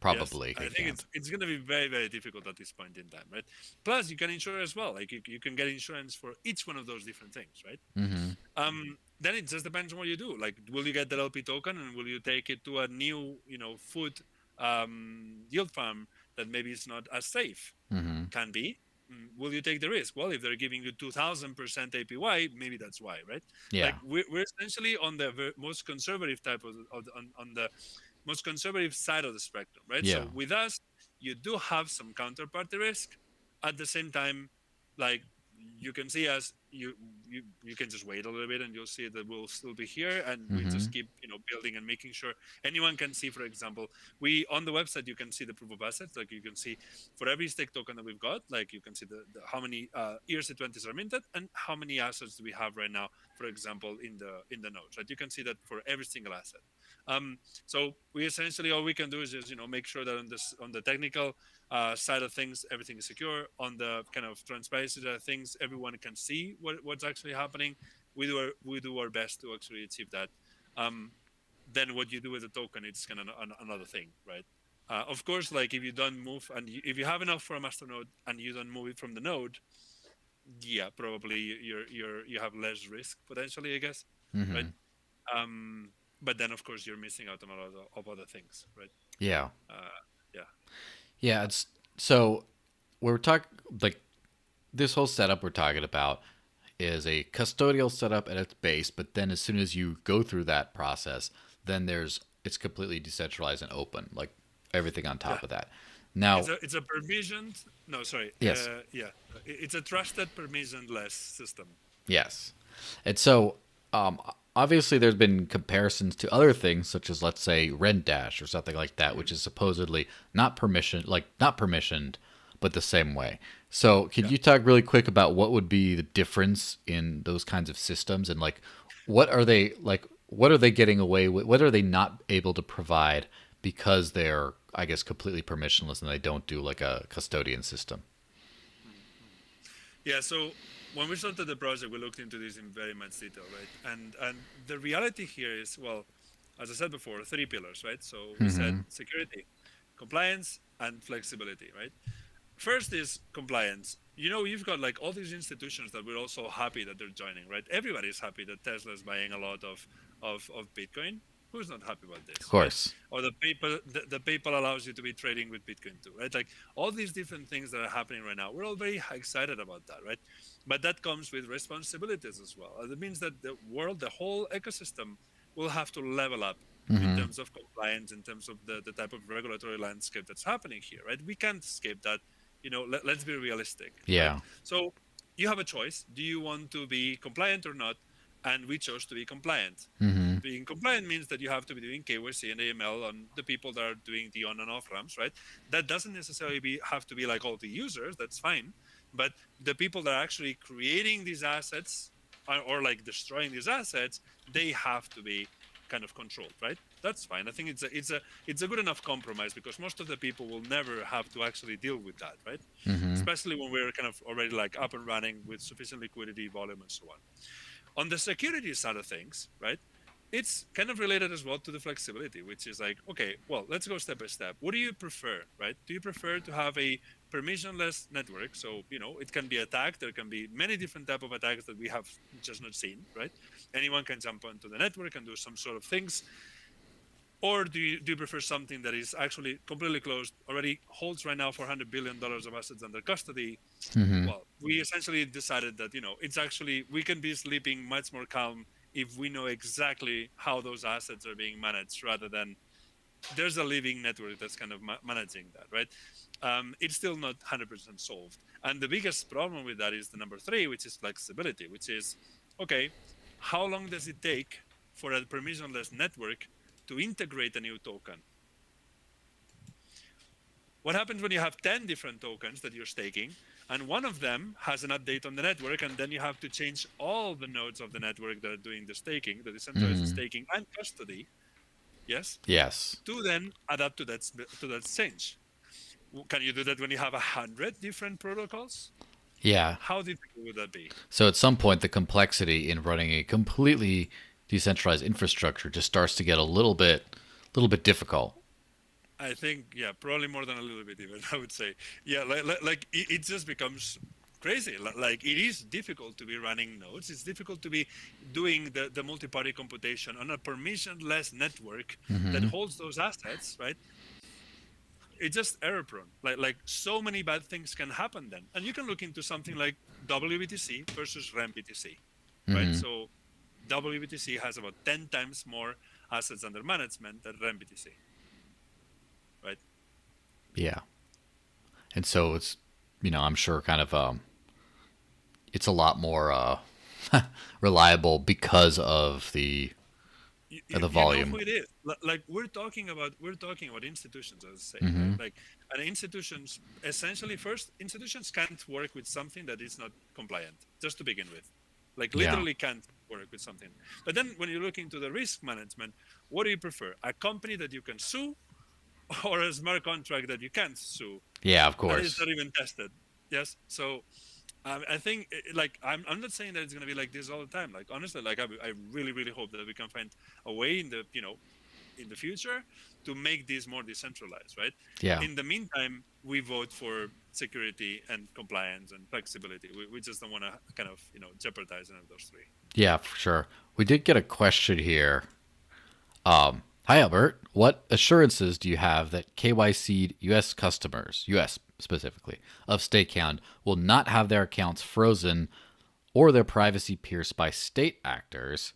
Probably Yes, they I think can't. it's going to be very, very difficult at this point in time, right? Plus, you can insure as well. Like you can get insurance for each one of those different things, right? Mm-hmm. Then it just depends on what you do. Like, will you get the LP token and will you take it to a new, food yield farm that maybe is not as safe? Mm-hmm. Can be. Will you take the risk? Well, if they're giving you 2,000% APY, maybe that's why, right? Yeah. Like we're essentially on the most conservative type on the most conservative side of the spectrum, right? Yeah. So with us, you do have some counterparty risk. At the same time, like, you can see us, you can just wait a little bit and you'll see that we'll still be here, and we Mm-hmm. just keep building and making sure anyone can see. For example, we on the website, you can see the proof of assets. Like, you can see for every stake token that we've got, like, you can see the how many ERC20s are minted and how many assets do we have right now, for example, in the nodes, right? You can see that for every single asset. So we essentially, all we can do is just make sure that on the technical side of things, everything is secure. On the kind of transparency side of things, everyone can see what's actually happening. We do our best to actually achieve that. Then what you do with the token, it's kind of another thing, right? Of course, like, if you don't move and if you have enough for a masternode and you don't move it from the node, yeah, probably you have less risk potentially, I guess, right? Mm-hmm. But then, of course, you're missing out on a lot of other things, right? Yeah. Yeah. Yeah. It's so we're talking like this whole setup we're talking about is a custodial setup at its base, but then as soon as you go through that process, then it's completely decentralized and open, like everything on Yeah. top of that. Now, It's a permissioned. No, sorry. yes, Yeah. It's a trusted permissionless system. yes, and so obviously there's been comparisons to other things such as let's say Rendash or something like that, which is supposedly not permissioned, but the same way. So, could Yeah. you talk really quick about what would be the difference in those kinds of systems and like what are they like? What are they getting away with? What are they not able to provide because they're, I guess, completely permissionless and they don't do like a custodian system? Yeah. So when we started the project, we looked into this in very much detail, right? And the reality here is, well, as I said before, three pillars, right? So we said Mm-hmm. security, compliance, and flexibility, right? First is compliance. You've got like all these institutions that we're also happy that they're joining, right? Everybody's happy that Tesla's buying a lot of Bitcoin. Who's not happy about Of this, right? course. Or the PayPal allows you to be trading with Bitcoin too, right? Like all these different things that are happening right now, we're all very excited about that, right? But that comes with responsibilities as well. That means that the whole ecosystem will have to level up in Mm-hmm. terms of compliance, in terms of the type of regulatory landscape that's happening here, right? We can't escape that. Let's be realistic, right? Yeah. So you have a choice. Do you want to be compliant or not? And we chose to be compliant. Mm-hmm. Being compliant means that you have to be doing KYC and AML on the people that are doing the on and off ramps, right? That doesn't necessarily have to be like all the users. That's fine, but the people that are actually creating these assets or like destroying these assets, they have to be kind of controlled, right? that's fine. I think it's a good enough compromise because most of the people will never have to actually deal with that, right? Mm-hmm. Especially when we're kind of already like up and running with sufficient liquidity, volume, and so on. On the security side of things, right? It's kind of related as well to the flexibility, which is like, okay, well, let's go step by step. What do you prefer, right? Do you prefer to have a permissionless network? So, it can be attacked. There can be many different type of attacks that we have just not seen, right? Anyone can jump onto the network and do some sort of things. Or do you prefer something that is actually completely closed, already holds right now $400 billion of assets under custody? Mm-hmm. Well, we essentially decided that, it's actually, we can be sleeping much more calm if we know exactly how those assets are being managed rather than there's a living network that's kind of managing that, right? It's still not 100% solved. And the biggest problem with that is the number 3, which is flexibility, which is, okay, how long does it take for a permissionless network to integrate a new token? What happens when you have 10 different tokens that you're staking and one of them has an update on the network and then you have to change all the nodes of the network that are doing the staking, the decentralized Mm-hmm. staking and custody, yes, Yes. to then adapt to that change? Can you do that when you have 100 different protocols? Yeah. How difficult would that be? So at some point, the complexity in running a completely decentralized infrastructure just starts to get a little bit difficult. I think, yeah, probably more than a little bit even, I would say. Yeah, like it just becomes crazy. Like it is difficult to be running nodes. It's difficult to be doing the multi-party computation on a permissionless network that Mm-hmm. holds those assets, right? It's just error prone. Like so many bad things can happen then. And you can look into something like WBTC versus REMBTC, right? Mm-hmm. So WBTC has about 10 times more assets under management than REMBTC, right? Yeah. And so it's, I'm sure kind of it's a lot more reliable because of the You know volume. who it is. Like we're talking about institutions, as I say, right? Mm-hmm. Like, and institutions essentially first institutions can't work with something that is not compliant, just to begin with. Like Yeah. literally can't work with something. But then when you look into the risk management, what do you prefer? A company that you can sue or a smart contract that you can't sue Yeah, of and it's course. not even tested? Yes. So I think like I'm not saying that it's going to be like this all the time. Like honestly, like I really really hope that we can find a way in the in the future to make this more decentralized, right? Yeah. In the meantime, we vote for security and compliance and flexibility. We just don't want to kind of jeopardize any of those 3. Yeah, for sure. We did get a question here. Hi, Albert. What assurances do you have that KYC'd U.S. customers, U.S. specifically, of StakeHound will not have their accounts frozen or their privacy pierced by state actors,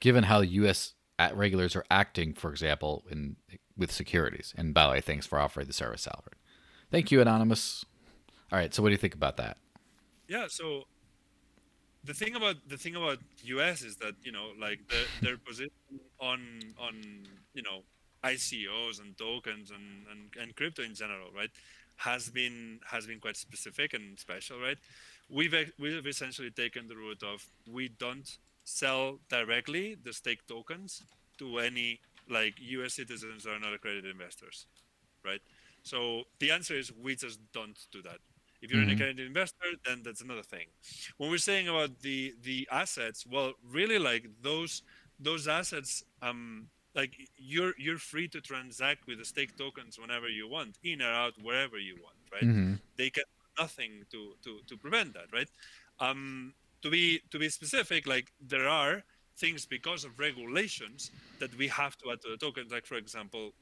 given how U.S. regulators are acting, for example, with securities? And by the way, thanks for offering the service, Albert. Thank you, Anonymous. All right, so what do you think about that? Yeah. So the thing about US is that like their position on ICOs and tokens and crypto in general, right, has been quite specific and special, right? We've essentially taken the route of we don't sell directly the stake tokens to any like US citizens that are not accredited investors, right? So the answer is we just don't do that. If you're an Mm-hmm. accredited investor, then that's another thing. When we're saying about the assets, well, really like those assets, like you're free to transact with the stake tokens whenever you want, in or out, wherever you want, right? Mm-hmm. They can do nothing to prevent that, right? To be specific, like there are things because of regulations that we have to add to the tokens, like for example,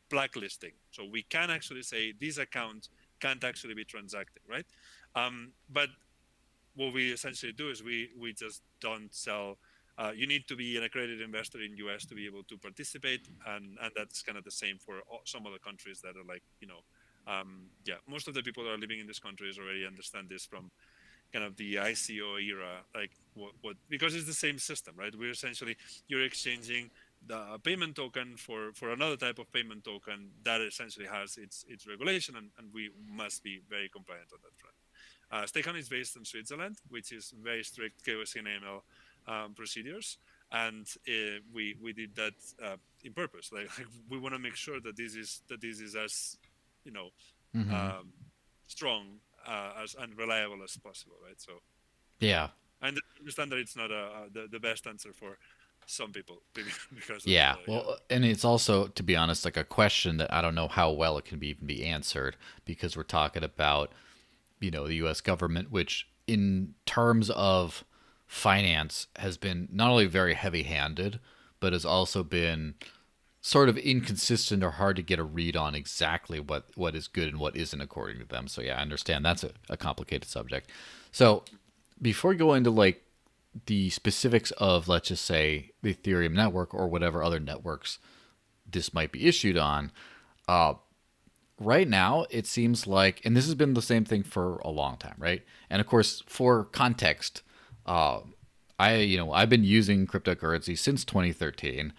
blacklisting. So we can actually say this account can't actually be transacted, right? But what we essentially do is we just don't sell. You need to be an accredited investor in US to be able to participate, and that's kind of the same for some other countries that are like yeah. Most of the people that are living in these countries already understand this from kind of the ICO era, like what because it's the same system, right? We're essentially you're exchanging the payment token for another type of payment token that essentially has its regulation, and we must be very compliant on that front. StakeHound is based in Switzerland, which is very strict KYC and AML procedures. and we did that in purpose. Like we want to make sure that this is as you know Mm-hmm. um, strong as and reliable as possible, right? So Yeah. and I understand that it's not the best answer for some people because of Yeah. Well, yeah. and it's also, to be honest, like a question that I don't know how well it can be even be answered because we're talking about, the U.S. government, which in terms of finance has been not only very heavy-handed, but has also been sort of inconsistent or hard to get a read on exactly what is good and what isn't according to them. So yeah, I understand that's a complicated subject. So before we go into like the specifics of, let's just say, the Ethereum network or whatever other networks this might be issued on, right now it seems like, and this has been the same thing for a long time, right? And of course, for context, uh, I've been using cryptocurrency since 2013,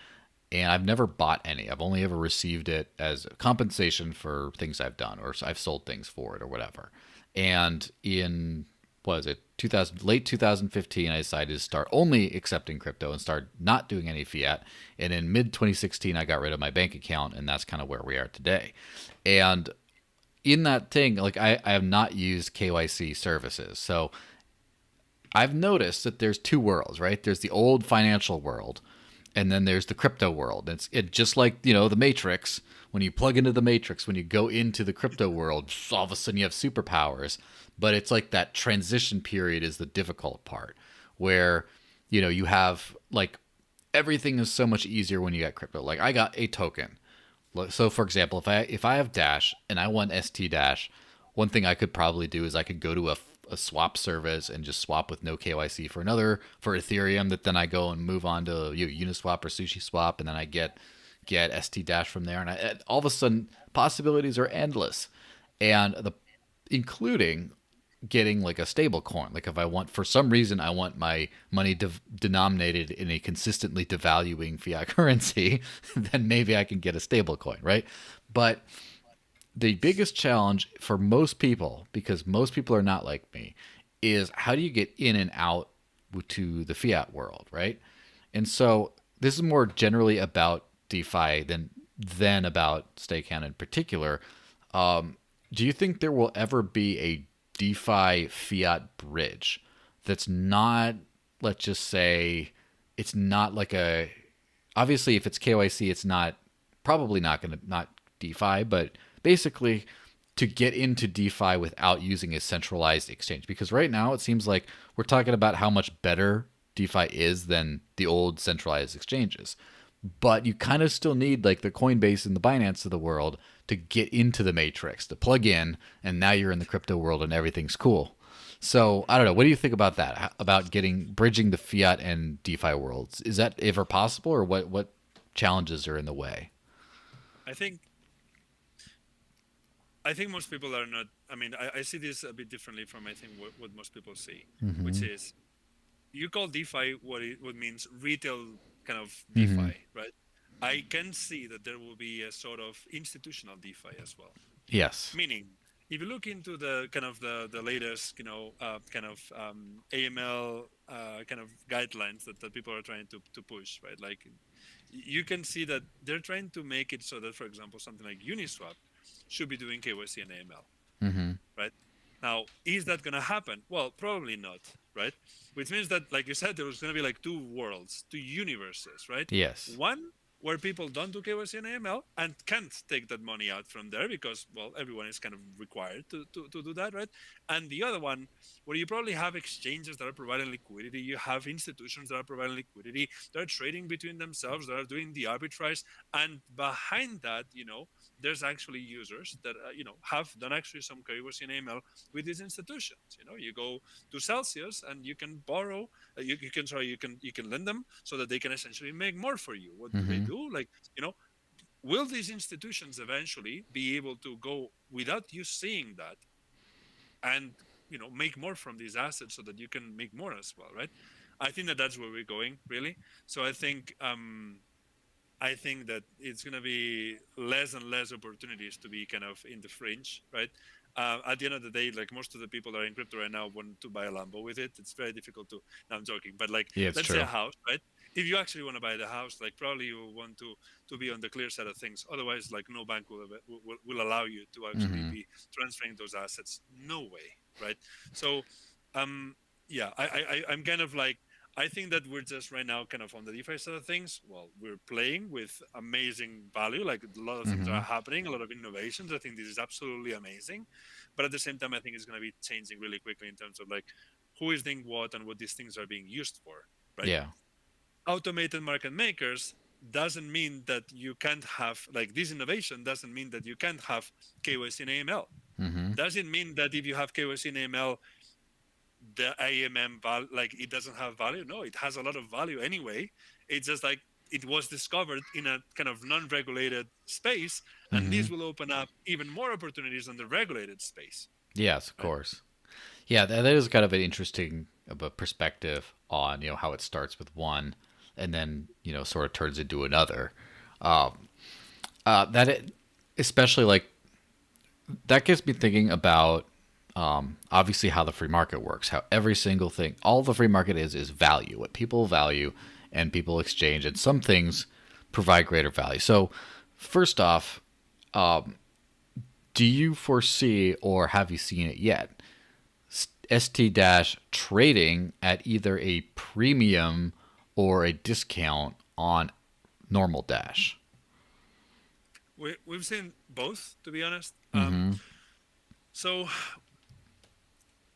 and I've never bought any. I've only ever received it as compensation for things I've done, or I've sold things for it, or whatever. And in, what was it, 2000, late 2015, I decided to start only accepting crypto and start not doing any fiat. And in mid 2016, I got rid of my bank account, and that's kind of where we are today. And in that thing, like I have not used KYC services, so I've noticed that there's two worlds, right? There's the old financial world, and then there's the crypto world. It just like the Matrix. When you plug into the Matrix, when you go into the crypto world, all of a sudden you have superpowers. But it's like that transition period is the difficult part, where you have like everything is so much easier when you got crypto. Like I got a token. So for example, if I have Dash and I want stDash, one thing I could probably do is I could go to a swap service and just swap with no KYC for Ethereum, that then I go and move on to Uniswap or SushiSwap, and then I get stDash from there, and all of a sudden possibilities are endless, and the including getting like a stable coin. Like if I want, for some reason, I want my money denominated in a consistently devaluing fiat currency, then maybe I can get a stable coin, right? But the biggest challenge for most people, because most people are not like me, is how do you get in and out to the fiat world, right? And so this is more generally about DeFi than about StakeHound in particular. Do you think there will ever be a DeFi fiat bridge that's not, let's just say, it's not like a, obviously if it's KYC, it's not, probably not going to, not DeFi, but basically to get into DeFi without using a centralized exchange? Because right now it seems like we're talking about how much better DeFi is than the old centralized exchanges. But you kind of still need like the Coinbase and the Binance of the world to get into the matrix, to plug in, and now you're in the crypto world and everything's cool. So I don't know. What do you think about that? About bridging the fiat and DeFi worlds? Is that ever possible, or what challenges are in the way? I think I think most people are not. I mean, I see this a bit differently from I think what most people see, which Mm-hmm. is you call DeFi what means retail kind of Mm-hmm. DeFi, right? I can see that there will be a sort of institutional DeFi as well. Yes. Meaning, if you look into the kind of the latest, kind of AML kind of guidelines that people are trying to push, right? Like you can see that they're trying to make it so that, for example, something like Uniswap should be doing KYC and AML, Mm-hmm. right? Now, is that going to happen? Well, probably not, right? Which means that, like you said, there was going to be like two worlds, two universes, right? Yes. One where people don't do KYC and AML and can't take that money out from there because, well, everyone is kind of required to do that, right? And the other one where you probably have exchanges that are providing liquidity, you have institutions that are providing liquidity, they're trading between themselves, that are doing the arbitrage, and behind that, there's actually users that have done actually some KYC and AML with these institutions. You go to Celsius and you can borrow, you can lend them so that they can essentially make more for you. What do they Mm-hmm. do? Like, will these institutions eventually be able to go without you seeing that and make more from these assets so that you can make more as well, right? I think that that's where we're going, really. So I think that it's going to be less and less opportunities to be kind of in the fringe, right? At the end of the day, like most of the people that are in crypto right now want to buy a Lambo with it. It's very difficult to. No, I'm joking, but like, Yeah, it's let's say a true. house, right? if you actually want to buy the house, like probably you want to be on the clear side of things. Otherwise, like no bank will allow you to actually Mm-hmm. be transferring those assets. No way, right? So, um, yeah, I'm kind of like, I think that we're just right now kind of on the DeFi side of things. Well, we're playing with amazing value. Like a lot of things Mm-hmm. are happening, a lot of innovations. I think this is absolutely amazing, but at the same time, I think it's going to be changing really quickly in terms of like who is doing what and what these things are being used for, right? Yeah. Automated market makers doesn't mean that you can't have like this innovation doesn't mean that you can't have KYC and AML. Mm-hmm. Doesn't mean that if you have KYC and AML, the like it doesn't have value. No, it has a lot of value anyway. It's just like it was discovered in a kind of non-regulated space, and Mm-hmm. this will open up even more opportunities on the regulated space, Yes, of right? course. Yeah, that is kind of an interesting of a perspective on how it starts with one, and then sort of turns into another. Um, that it, especially like that gets me thinking about obviously how the free market works, how every single thing, all the free market is value, what people value, and people exchange, and some things provide greater value. So, first off, do you foresee or have you seen it yet? ST trading at either a premium or a discount on normal Dash. We've seen both, to be honest. Mm-hmm. So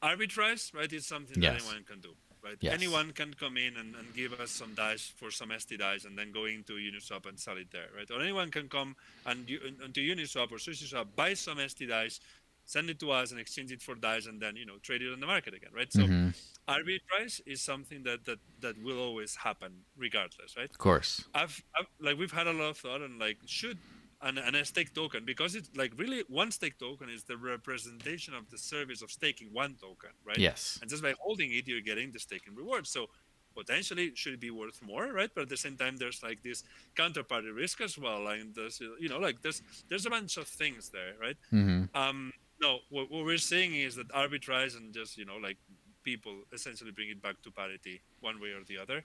arbitrage, right, is something that Yes. anyone can do, right? Yes. Anyone can come in and give us some Dash for some ST and then go into Uniswap and sell it there, right? Or anyone can come and to Uniswap or SushiSwap, buy some ST, send it to us and exchange it for Dash, and then trade it on the market again, right? So Mm-hmm. arbitrage is something that will always happen regardless, right? Of course. I've like we've had a lot of thought on like should a stake token, because it's like really one stake token is the representation of the service of staking one token, right? Yes. And just by holding it, you're getting the staking reward. So potentially it should be worth more, right? But at the same time, there's like this counterparty risk as well, and there's like there's a bunch of things there, right? Mm-hmm. No, what we're saying is that arbitrage and just like people essentially bring it back to parity one way or the other.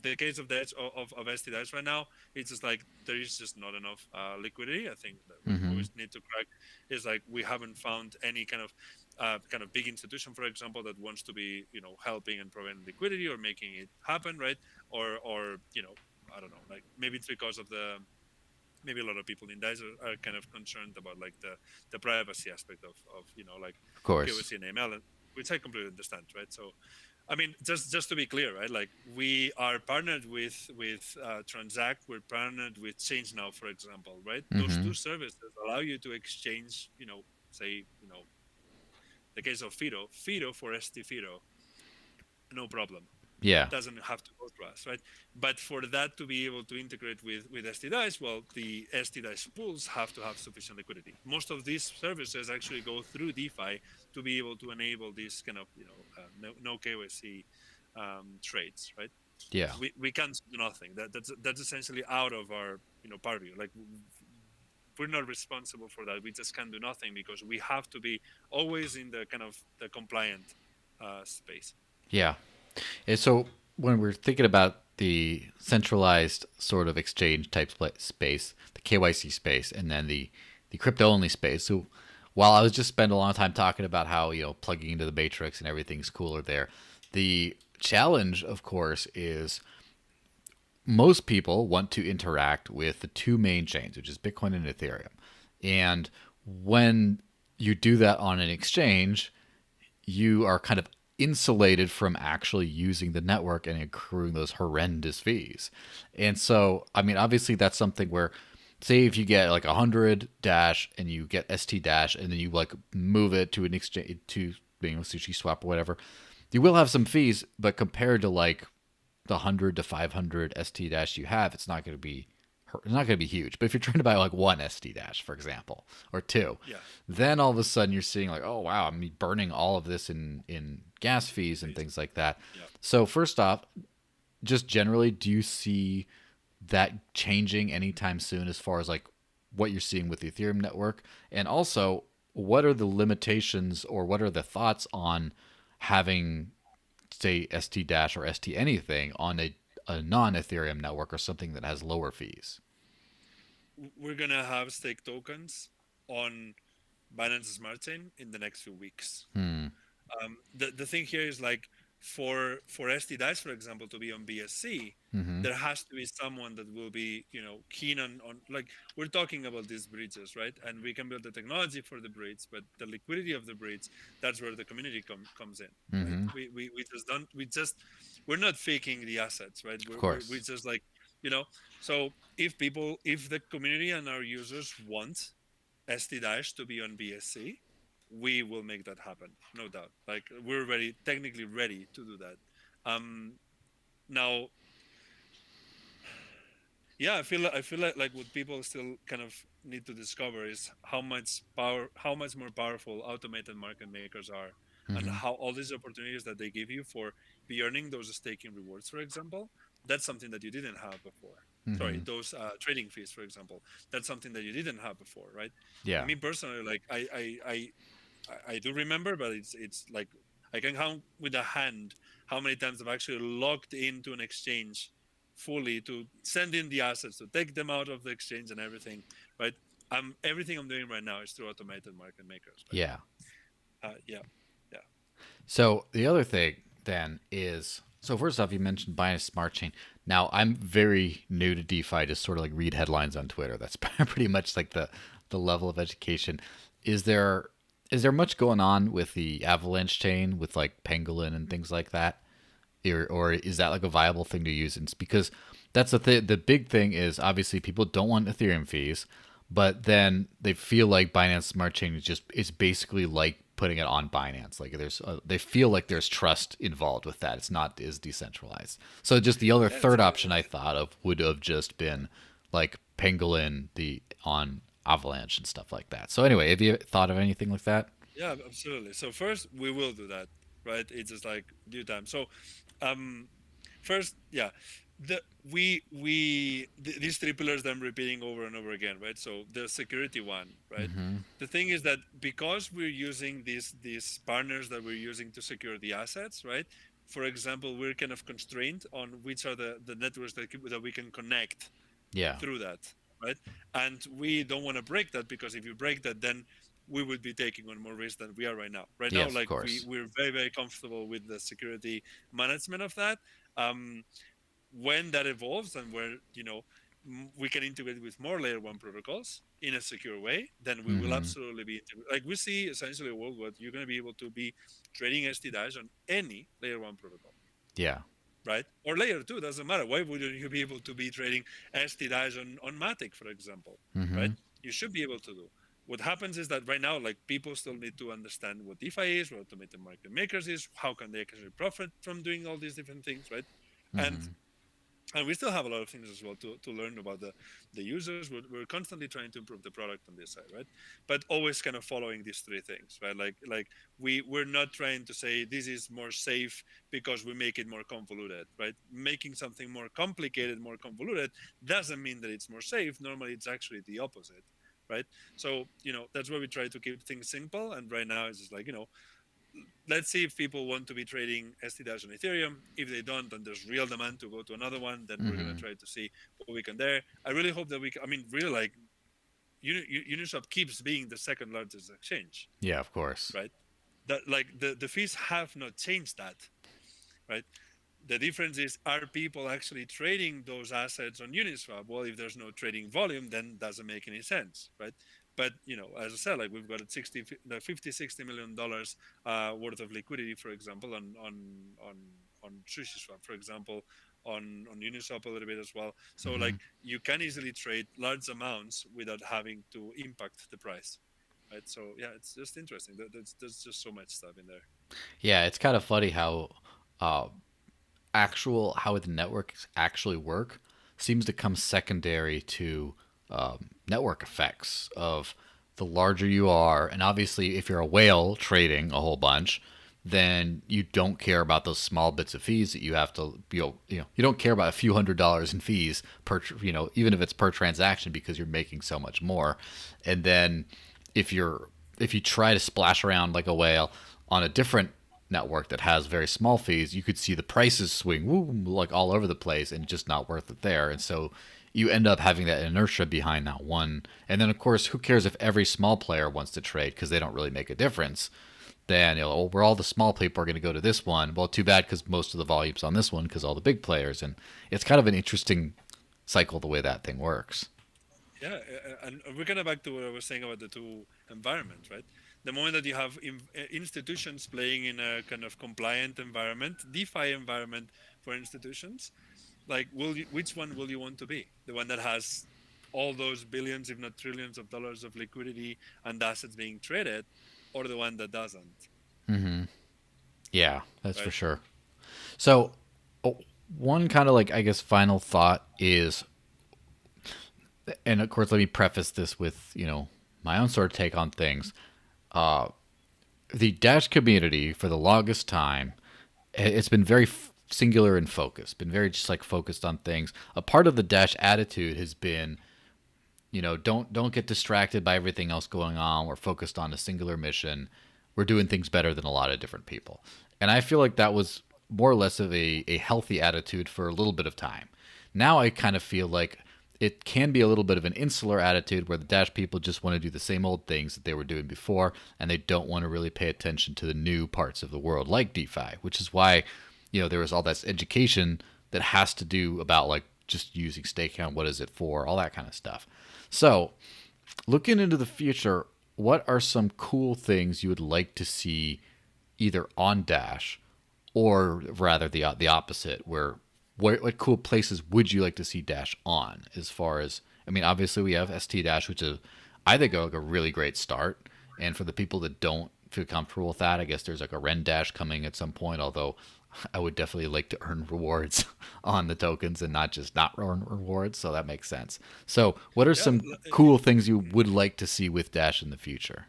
The case of the of STDs right now, it's just like there is just not enough liquidity. I think that we Mm-hmm. always need to crack is like we haven't found any kind of big institution, for example, that wants to be helping and providing liquidity or making it happen, right? Or I don't know, like maybe it's because of the maybe a lot of people in DICE are kind of concerned about like the privacy aspect of like Of course. KYC and AML, which I completely understand, right? So I mean, just to be clear, right? Like we are partnered with Transact. We're partnered with ChangeNow, for example, right? Those Mm-hmm. two services allow you to exchange, say, the case of Fido for ST Fido, no problem. Yeah. Doesn't have to go through us, right? But for that to be able to integrate with STDICE, well, the STDICE pools have to have sufficient liquidity. Most of these services actually go through DeFi to be able to enable these kind of no KYC trades, right? Yeah. We can't do nothing. That's essentially out of our purview. Like we're not responsible for that. We just can't do nothing because we have to be always in the kind of the compliant space. Yeah. And so when we're thinking about the centralized sort of exchange type space, the KYC space, and then the crypto only space. So while I was just spend a long time talking about how plugging into the matrix and everything's cooler there, the challenge, of course, is most people want to interact with the two main chains, which is Bitcoin and Ethereum. And when you do that on an exchange, you are kind of insulated from actually using the network and accruing those horrendous fees. And so, I mean, obviously that's something where, say if you get like 100 Dash and you get ST Dash and then you like move it to an exchange to Sushi Swap or whatever, you will have some fees, but compared to like the 100 to 500 ST Dash you have, it's not going to be huge. But if you're trying to buy like one ST Dash, for example, or two, Yeah. then all of a sudden you're seeing like, oh wow, I'm burning all of this in gas fees and Please. things like that. Yeah. So first off, just generally, do you see that changing anytime soon as far as like what you're seeing with the Ethereum network? And also, what are the limitations or what are the thoughts on having say ST Dash or ST anything on a non-Ethereum network or something that has lower fees? We're gonna have stake tokens on Binance Smart Chain in the next few weeks. Hmm. The thing here is like for stDash, for example, to be on BSC, Mm-hmm. there has to be someone that will be keen on like we're talking about these bridges, right? And we can build the technology for the bridge, but the liquidity of the bridge, that's where the community comes in, right? Mm-hmm. We just don't we're not faking the assets, right? Of We course. just like you know so if the community and our users want stDash to be on BSC, we will make that happen, no doubt. Like we're technically ready to do that. Um, Now, yeah, I feel like what people still kind of need to discover is how much more powerful automated market makers are, and Mm-hmm. how all these opportunities that they give you for be earning those staking rewards, for example, that's something that you didn't have before. Sorry, Mm-hmm. those trading fees, for example, that's something that you didn't have before, right? Yeah. Me personally, like I do remember, but it's like I can count with a hand how many times I've actually logged into an exchange fully to send in the assets, to take them out of the exchange and everything, right? Everything I'm doing right now is through automated market makers, but Yeah. yeah, yeah, So the other thing then is, so first off, you mentioned Binance Smart Chain. Now I'm very new to DeFi. I just sort of like read headlines on Twitter. That's pretty much like the level of education. Is there is there much going on with the Avalanche chain with like Pangolin and things like that? Or is that like a viable thing to use? And it's because that's the big thing is obviously people don't want Ethereum fees, but then they feel like Binance Smart Chain is just it's basically like putting it on Binance. Like they feel like there's trust involved with that. It's not as decentralized. So just the other yeah. It's third option I thought of would have just been like Pangolin the on Avalanche and stuff like that. So anyway, have you thought of anything like that? Yeah, absolutely. So first we will do that, right? It's just like due time. So um first, yeah, these three pillars that I'm repeating over and over again, right? So the security one, right? Mm-hmm. The thing is that because we're using these partners that we're using to secure the assets, right? For example, we're kind of constrained on which are the networks that we can connect Yeah. through that, right? And we don't want to break that, because if you break that, then we would be taking on more risk than we are right now. Right now, Yes, of like course. we're very, very comfortable with the security management of that. Um, when that evolves and where we can integrate with more layer one protocols in a secure way, then we will Mm-hmm. absolutely be like we see essentially a world where you're going to be able to be trading stDash on any layer one protocol, Yeah. right? Or layer two, doesn't matter. Why wouldn't you be able to be trading stDash on Matic, for example, Mm-hmm. right? You should be able to do. What happens is that right now, like people still need to understand what DeFi is, what automated market makers is, how can they actually profit from doing all these different things, right? And Mm-hmm. we still have a lot of things as well to learn about the users. We're constantly trying to improve the product on this side, right? But always kind of following these three things, right? Like we're not trying to say this is more safe because we make it more convoluted, right? Making something more complicated, more convoluted doesn't mean that it's more safe. Normally it's actually the opposite, right? So that's why we try to keep things simple. And right now it's just like let's see if people want to be trading stDash on Ethereum. If they don't, and there's real demand to go to another one, then we're gonna Mm-hmm. try to see what we can there. I really hope that I mean, really, like Uniswap keeps being the second largest exchange, Yeah, of course. right? That like the fees have not changed that, right? The difference is, are people actually trading those assets on Uniswap? Well, if there's no trading volume, then it doesn't make any sense, right? But as I said, like we've got the 50, $60 million worth of liquidity, for example, on SushiSwap, for example, on Uniswap a little bit as well. So Mm-hmm. like you can easily trade large amounts without having to impact the price, right? So yeah, it's just interesting. There's just so much stuff in there. Yeah, it's kind of funny how uh, how the networks actually work seems to come secondary to network effects of the larger you are, and obviously if you're a whale trading a whole bunch, then you don't care about those small bits of fees that you have to you don't care about a few $100s in fees per even if it's per transaction because you're making so much more. And then if you try to splash around like a whale on a different network that has very small fees, you could see the prices swing like all over the place and just not worth it there. And so you end up having that inertia behind that one. And then, of course, who cares if every small player wants to trade because they don't really make a difference? Then, where all the small people are going to go to this one. Well, too bad because most of the volume's on this one because all the big players. And it's kind of an interesting cycle the way that thing works. Yeah, and we're kind of back to what I was saying about the two environments, right? The moment that you have institutions playing in a kind of compliant environment, DeFi environment for institutions, like, which one will you want to be? The one that has all those billions, if not trillions of dollars of liquidity and assets being traded, or the one that doesn't? Yeah, that's for Right? sure. So, one kind of like, I guess, final thought is, and of course, let me preface this with, my own sort of take on things. The Dash community, for the longest time, it's been very singular and focused, been very just like focused on things. A part of the Dash attitude has been, don't get distracted by everything else going on. We're focused on a singular mission. We're doing things better than a lot of different people. And I feel like that was more or less of a healthy attitude for a little bit of time. Now I kind of feel like it can be a little bit of an insular attitude where the Dash people just want to do the same old things that they were doing before, and they don't want to really pay attention to the new parts of the world like DeFi, which is why, there was all this education that has to do about like just using StakeHound, what is it for, all that kind of stuff. So, looking into the future, what are some cool things you would like to see either on Dash or rather the opposite, where what cool places would you like to see Dash on? As far as, I mean, obviously we have stDash, which is, I think, like a really great start. And for the people that don't feel comfortable with that, I guess there's like a Ren Dash coming at some point. Although I would definitely like to earn rewards on the tokens and not just not earn rewards. So that makes sense. So, what are Yeah. some cool things you would like to see with Dash in the future?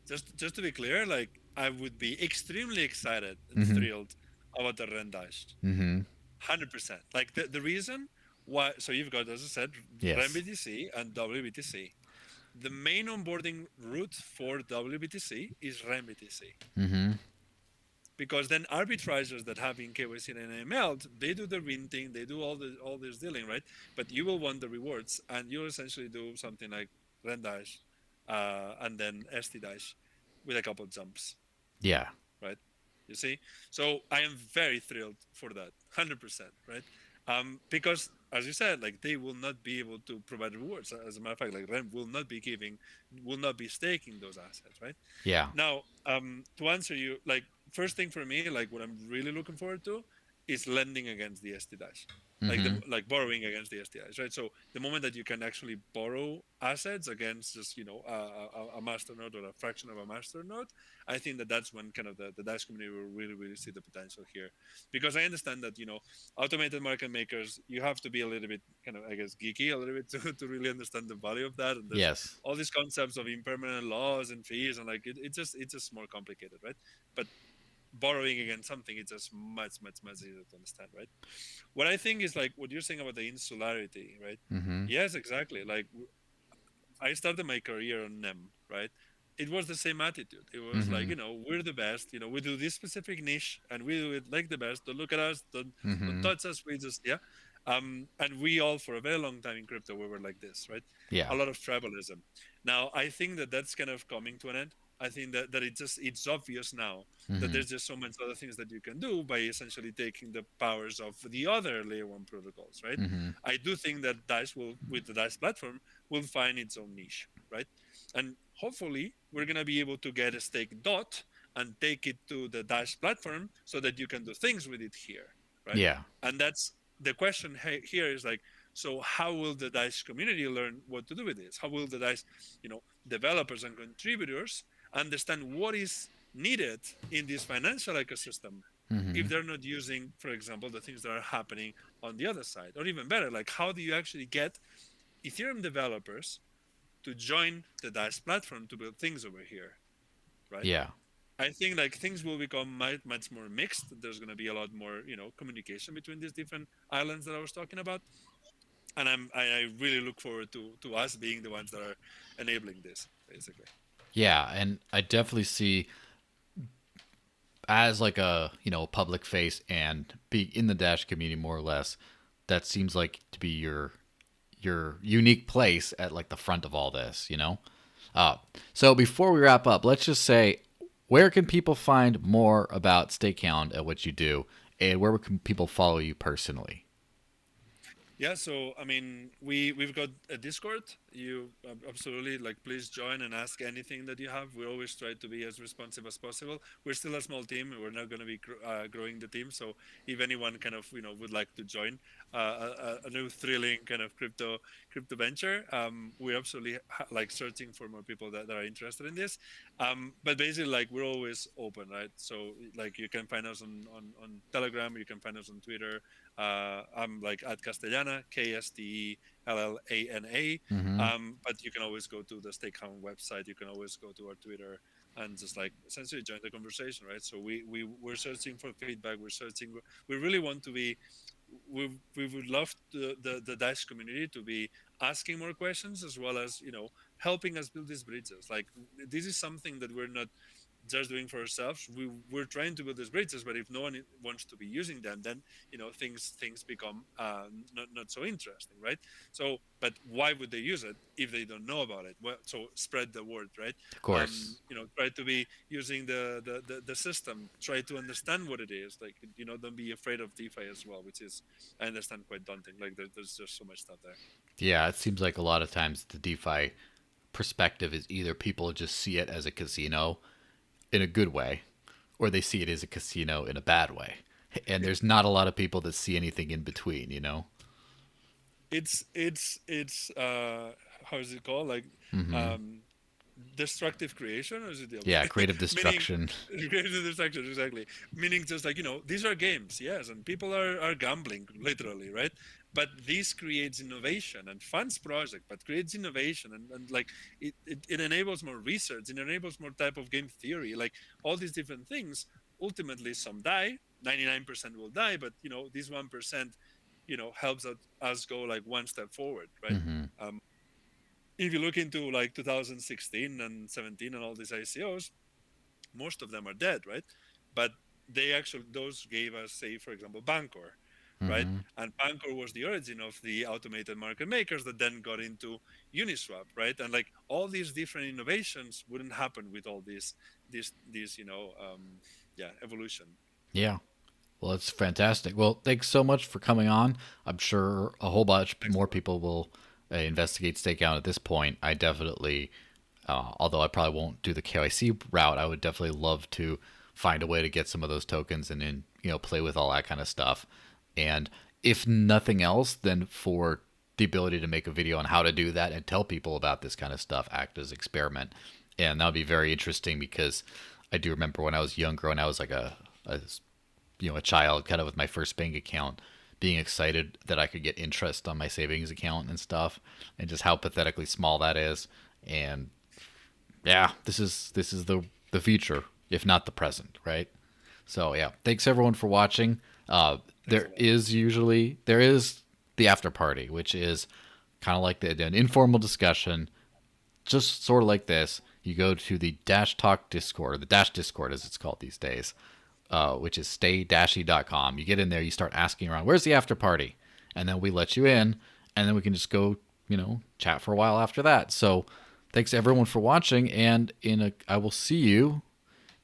Just to be clear, like, I would be extremely excited and Mm-hmm. thrilled about the Rendash. Mm-hmm. 100%. Like, the reason why, so you've got, as I said, Yes. RenBTC and WBTC. The main onboarding route for WBTC is RenBTC, Mm-hmm. because then arbitragers that have in KYC and AML, they do the minting, they do all this dealing, right? But you will want the rewards, and you'll essentially do something like Rendash, and then stDash with a couple jumps, Yeah. right? You see? So I am very thrilled for that, 100%, right? Because, as you said, like, they will not be able to provide rewards. As a matter of fact, like, Rem will not be staking those assets, right? Yeah. Now, to answer you, like, first thing for me, like, what I'm really looking forward to is lending against the stDash, Mm-hmm. like borrowing against the STIs, right? So the moment that you can actually borrow assets against just a masternode or a fraction of a masternode, I think that that's when kind of the Dash community will really see the potential here, because I understand that automated market makers, you have to be a little bit kind of, I guess, geeky a little bit to really understand the value of that, and there's Yes. all these concepts of impermanent laws and fees, and like it's just more complicated, right? But borrowing against something, it's just much easier to understand, right? What I think is, like, what you're saying about the insularity, right? Mm-hmm. Yes, exactly. Like, I started my career on NEM, right? It was the same attitude. It was like, Mm-hmm. we're the best. We do this specific niche and we do it like the best. Don't look at us. Don't Mm-hmm. touch us. We just, yeah. And we all, for a very long time in crypto, we were like this, right? Yeah. A lot of tribalism. Now, I think that that's kind of coming to an end. I think that it's obvious now that Mm-hmm. there's just so much other things that you can do by essentially taking the powers of the other layer one protocols, right? Mm-hmm. I do think that Dash will, with the Dash platform, will find its own niche, right? And hopefully we're gonna be able to get a stake dot and take it to the Dash platform so that you can do things with it here, right? Yeah. And that's the question here is like, so how will the Dash community learn what to do with this? How will the Dash, developers and contributors understand what is needed in this financial ecosystem Mm-hmm. if they're not using, for example, the things that are happening on the other side? Or even better, like, how do you actually get Ethereum developers to join the Dash platform to build things over here, right? Yeah. I think, like, things will become much more mixed. There's going to be a lot more, communication between these different islands that I was talking about, and I really look forward to us being the ones that are enabling this, basically. Yeah. And I definitely see as like a public face and be in the Dash community more or less, that seems like to be your unique place at like the front of all this, uh, so before we wrap up, let's just say, where can people find more about StakeHound and what you do, and where can people follow you personally? Yeah, so I mean, we've got a Discord. You absolutely please join and ask anything that you have. We always try to be as responsive as possible. We're still a small team. We're not going to be growing the team. So if anyone kind of would like to join a new thrilling kind of crypto venture, we're absolutely searching for more people that are interested in this. But basically, we're always open, right? So you can find us on Telegram. You can find us on Twitter. I'm at Castellana, Kstellana. Mm-hmm. But you can always go to the StakeHound website. You can always go to our Twitter and just essentially join the conversation, right? So we're searching for feedback. We're searching. We really want to be. We would love the Dash community to be asking more questions, as well as helping us build these bridges. This is something that we're not just doing for ourselves. We're trying to build these bridges, but if no one wants to be using them, then things become not so interesting, right? So, but why would they use it if they don't know about it? Well, so spread the word, right? Of course. Try to be using the system. Try to understand what it is. Don't be afraid of DeFi as well, which is, I understand, quite daunting. There's just so much stuff there. Yeah, it seems like a lot of times the DeFi perspective is either people just see it as a casino in a good way, or they see it as a casino in a bad way. And there's not a lot of people that see anything in between. It's how is it called? Mm-hmm. Destructive creation, or is it the Yeah, opposite? creative Meaning destruction. creative destruction, exactly. Meaning just these are games, yes, and people are gambling literally, right? But this creates innovation and funds project, but creates innovation, and it enables more research, it enables more type of game theory, all these different things. Ultimately, some die, 99% will die, but this 1% helps us go one step forward, right? Mm-hmm. If you look into 2016 and 17 and all these ICOs, most of them are dead, right? But those gave us, say, for example, Bancor, right? Mm-hmm. And Bancor was the origin of the automated market makers that then got into Uniswap, right? And all these different innovations wouldn't happen with all this evolution. Yeah. Well, it's fantastic. Well, thanks so much for coming on. I'm sure a whole bunch Thanks more a lot. people will investigate stakeout at this point. I definitely, although I probably won't do the KYC route, I would definitely love to find a way to get some of those tokens and then play with all that kind of stuff. And if nothing else, then for the ability to make a video on how to do that and tell people about this kind of stuff, act as experiment, and that would be very interesting because I do remember when I was younger and I was like a child, kind of with my first bank account, being excited that I could get interest on my savings account and stuff, and just how pathetically small that is. And yeah, this is the future, if not the present, right? So yeah, thanks everyone for watching. Thanks a lot. There is the after party, which is kind of like an informal discussion, just sort of like this. You go to the Dash Talk Discord, or the Dash Discord as it's called these days, which is staydashy.com. You get in there, you start asking around, where's the after party? And then we let you in, and then we can just go, chat for a while after that. So thanks everyone for watching, and I will see you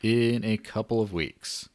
in a couple of weeks.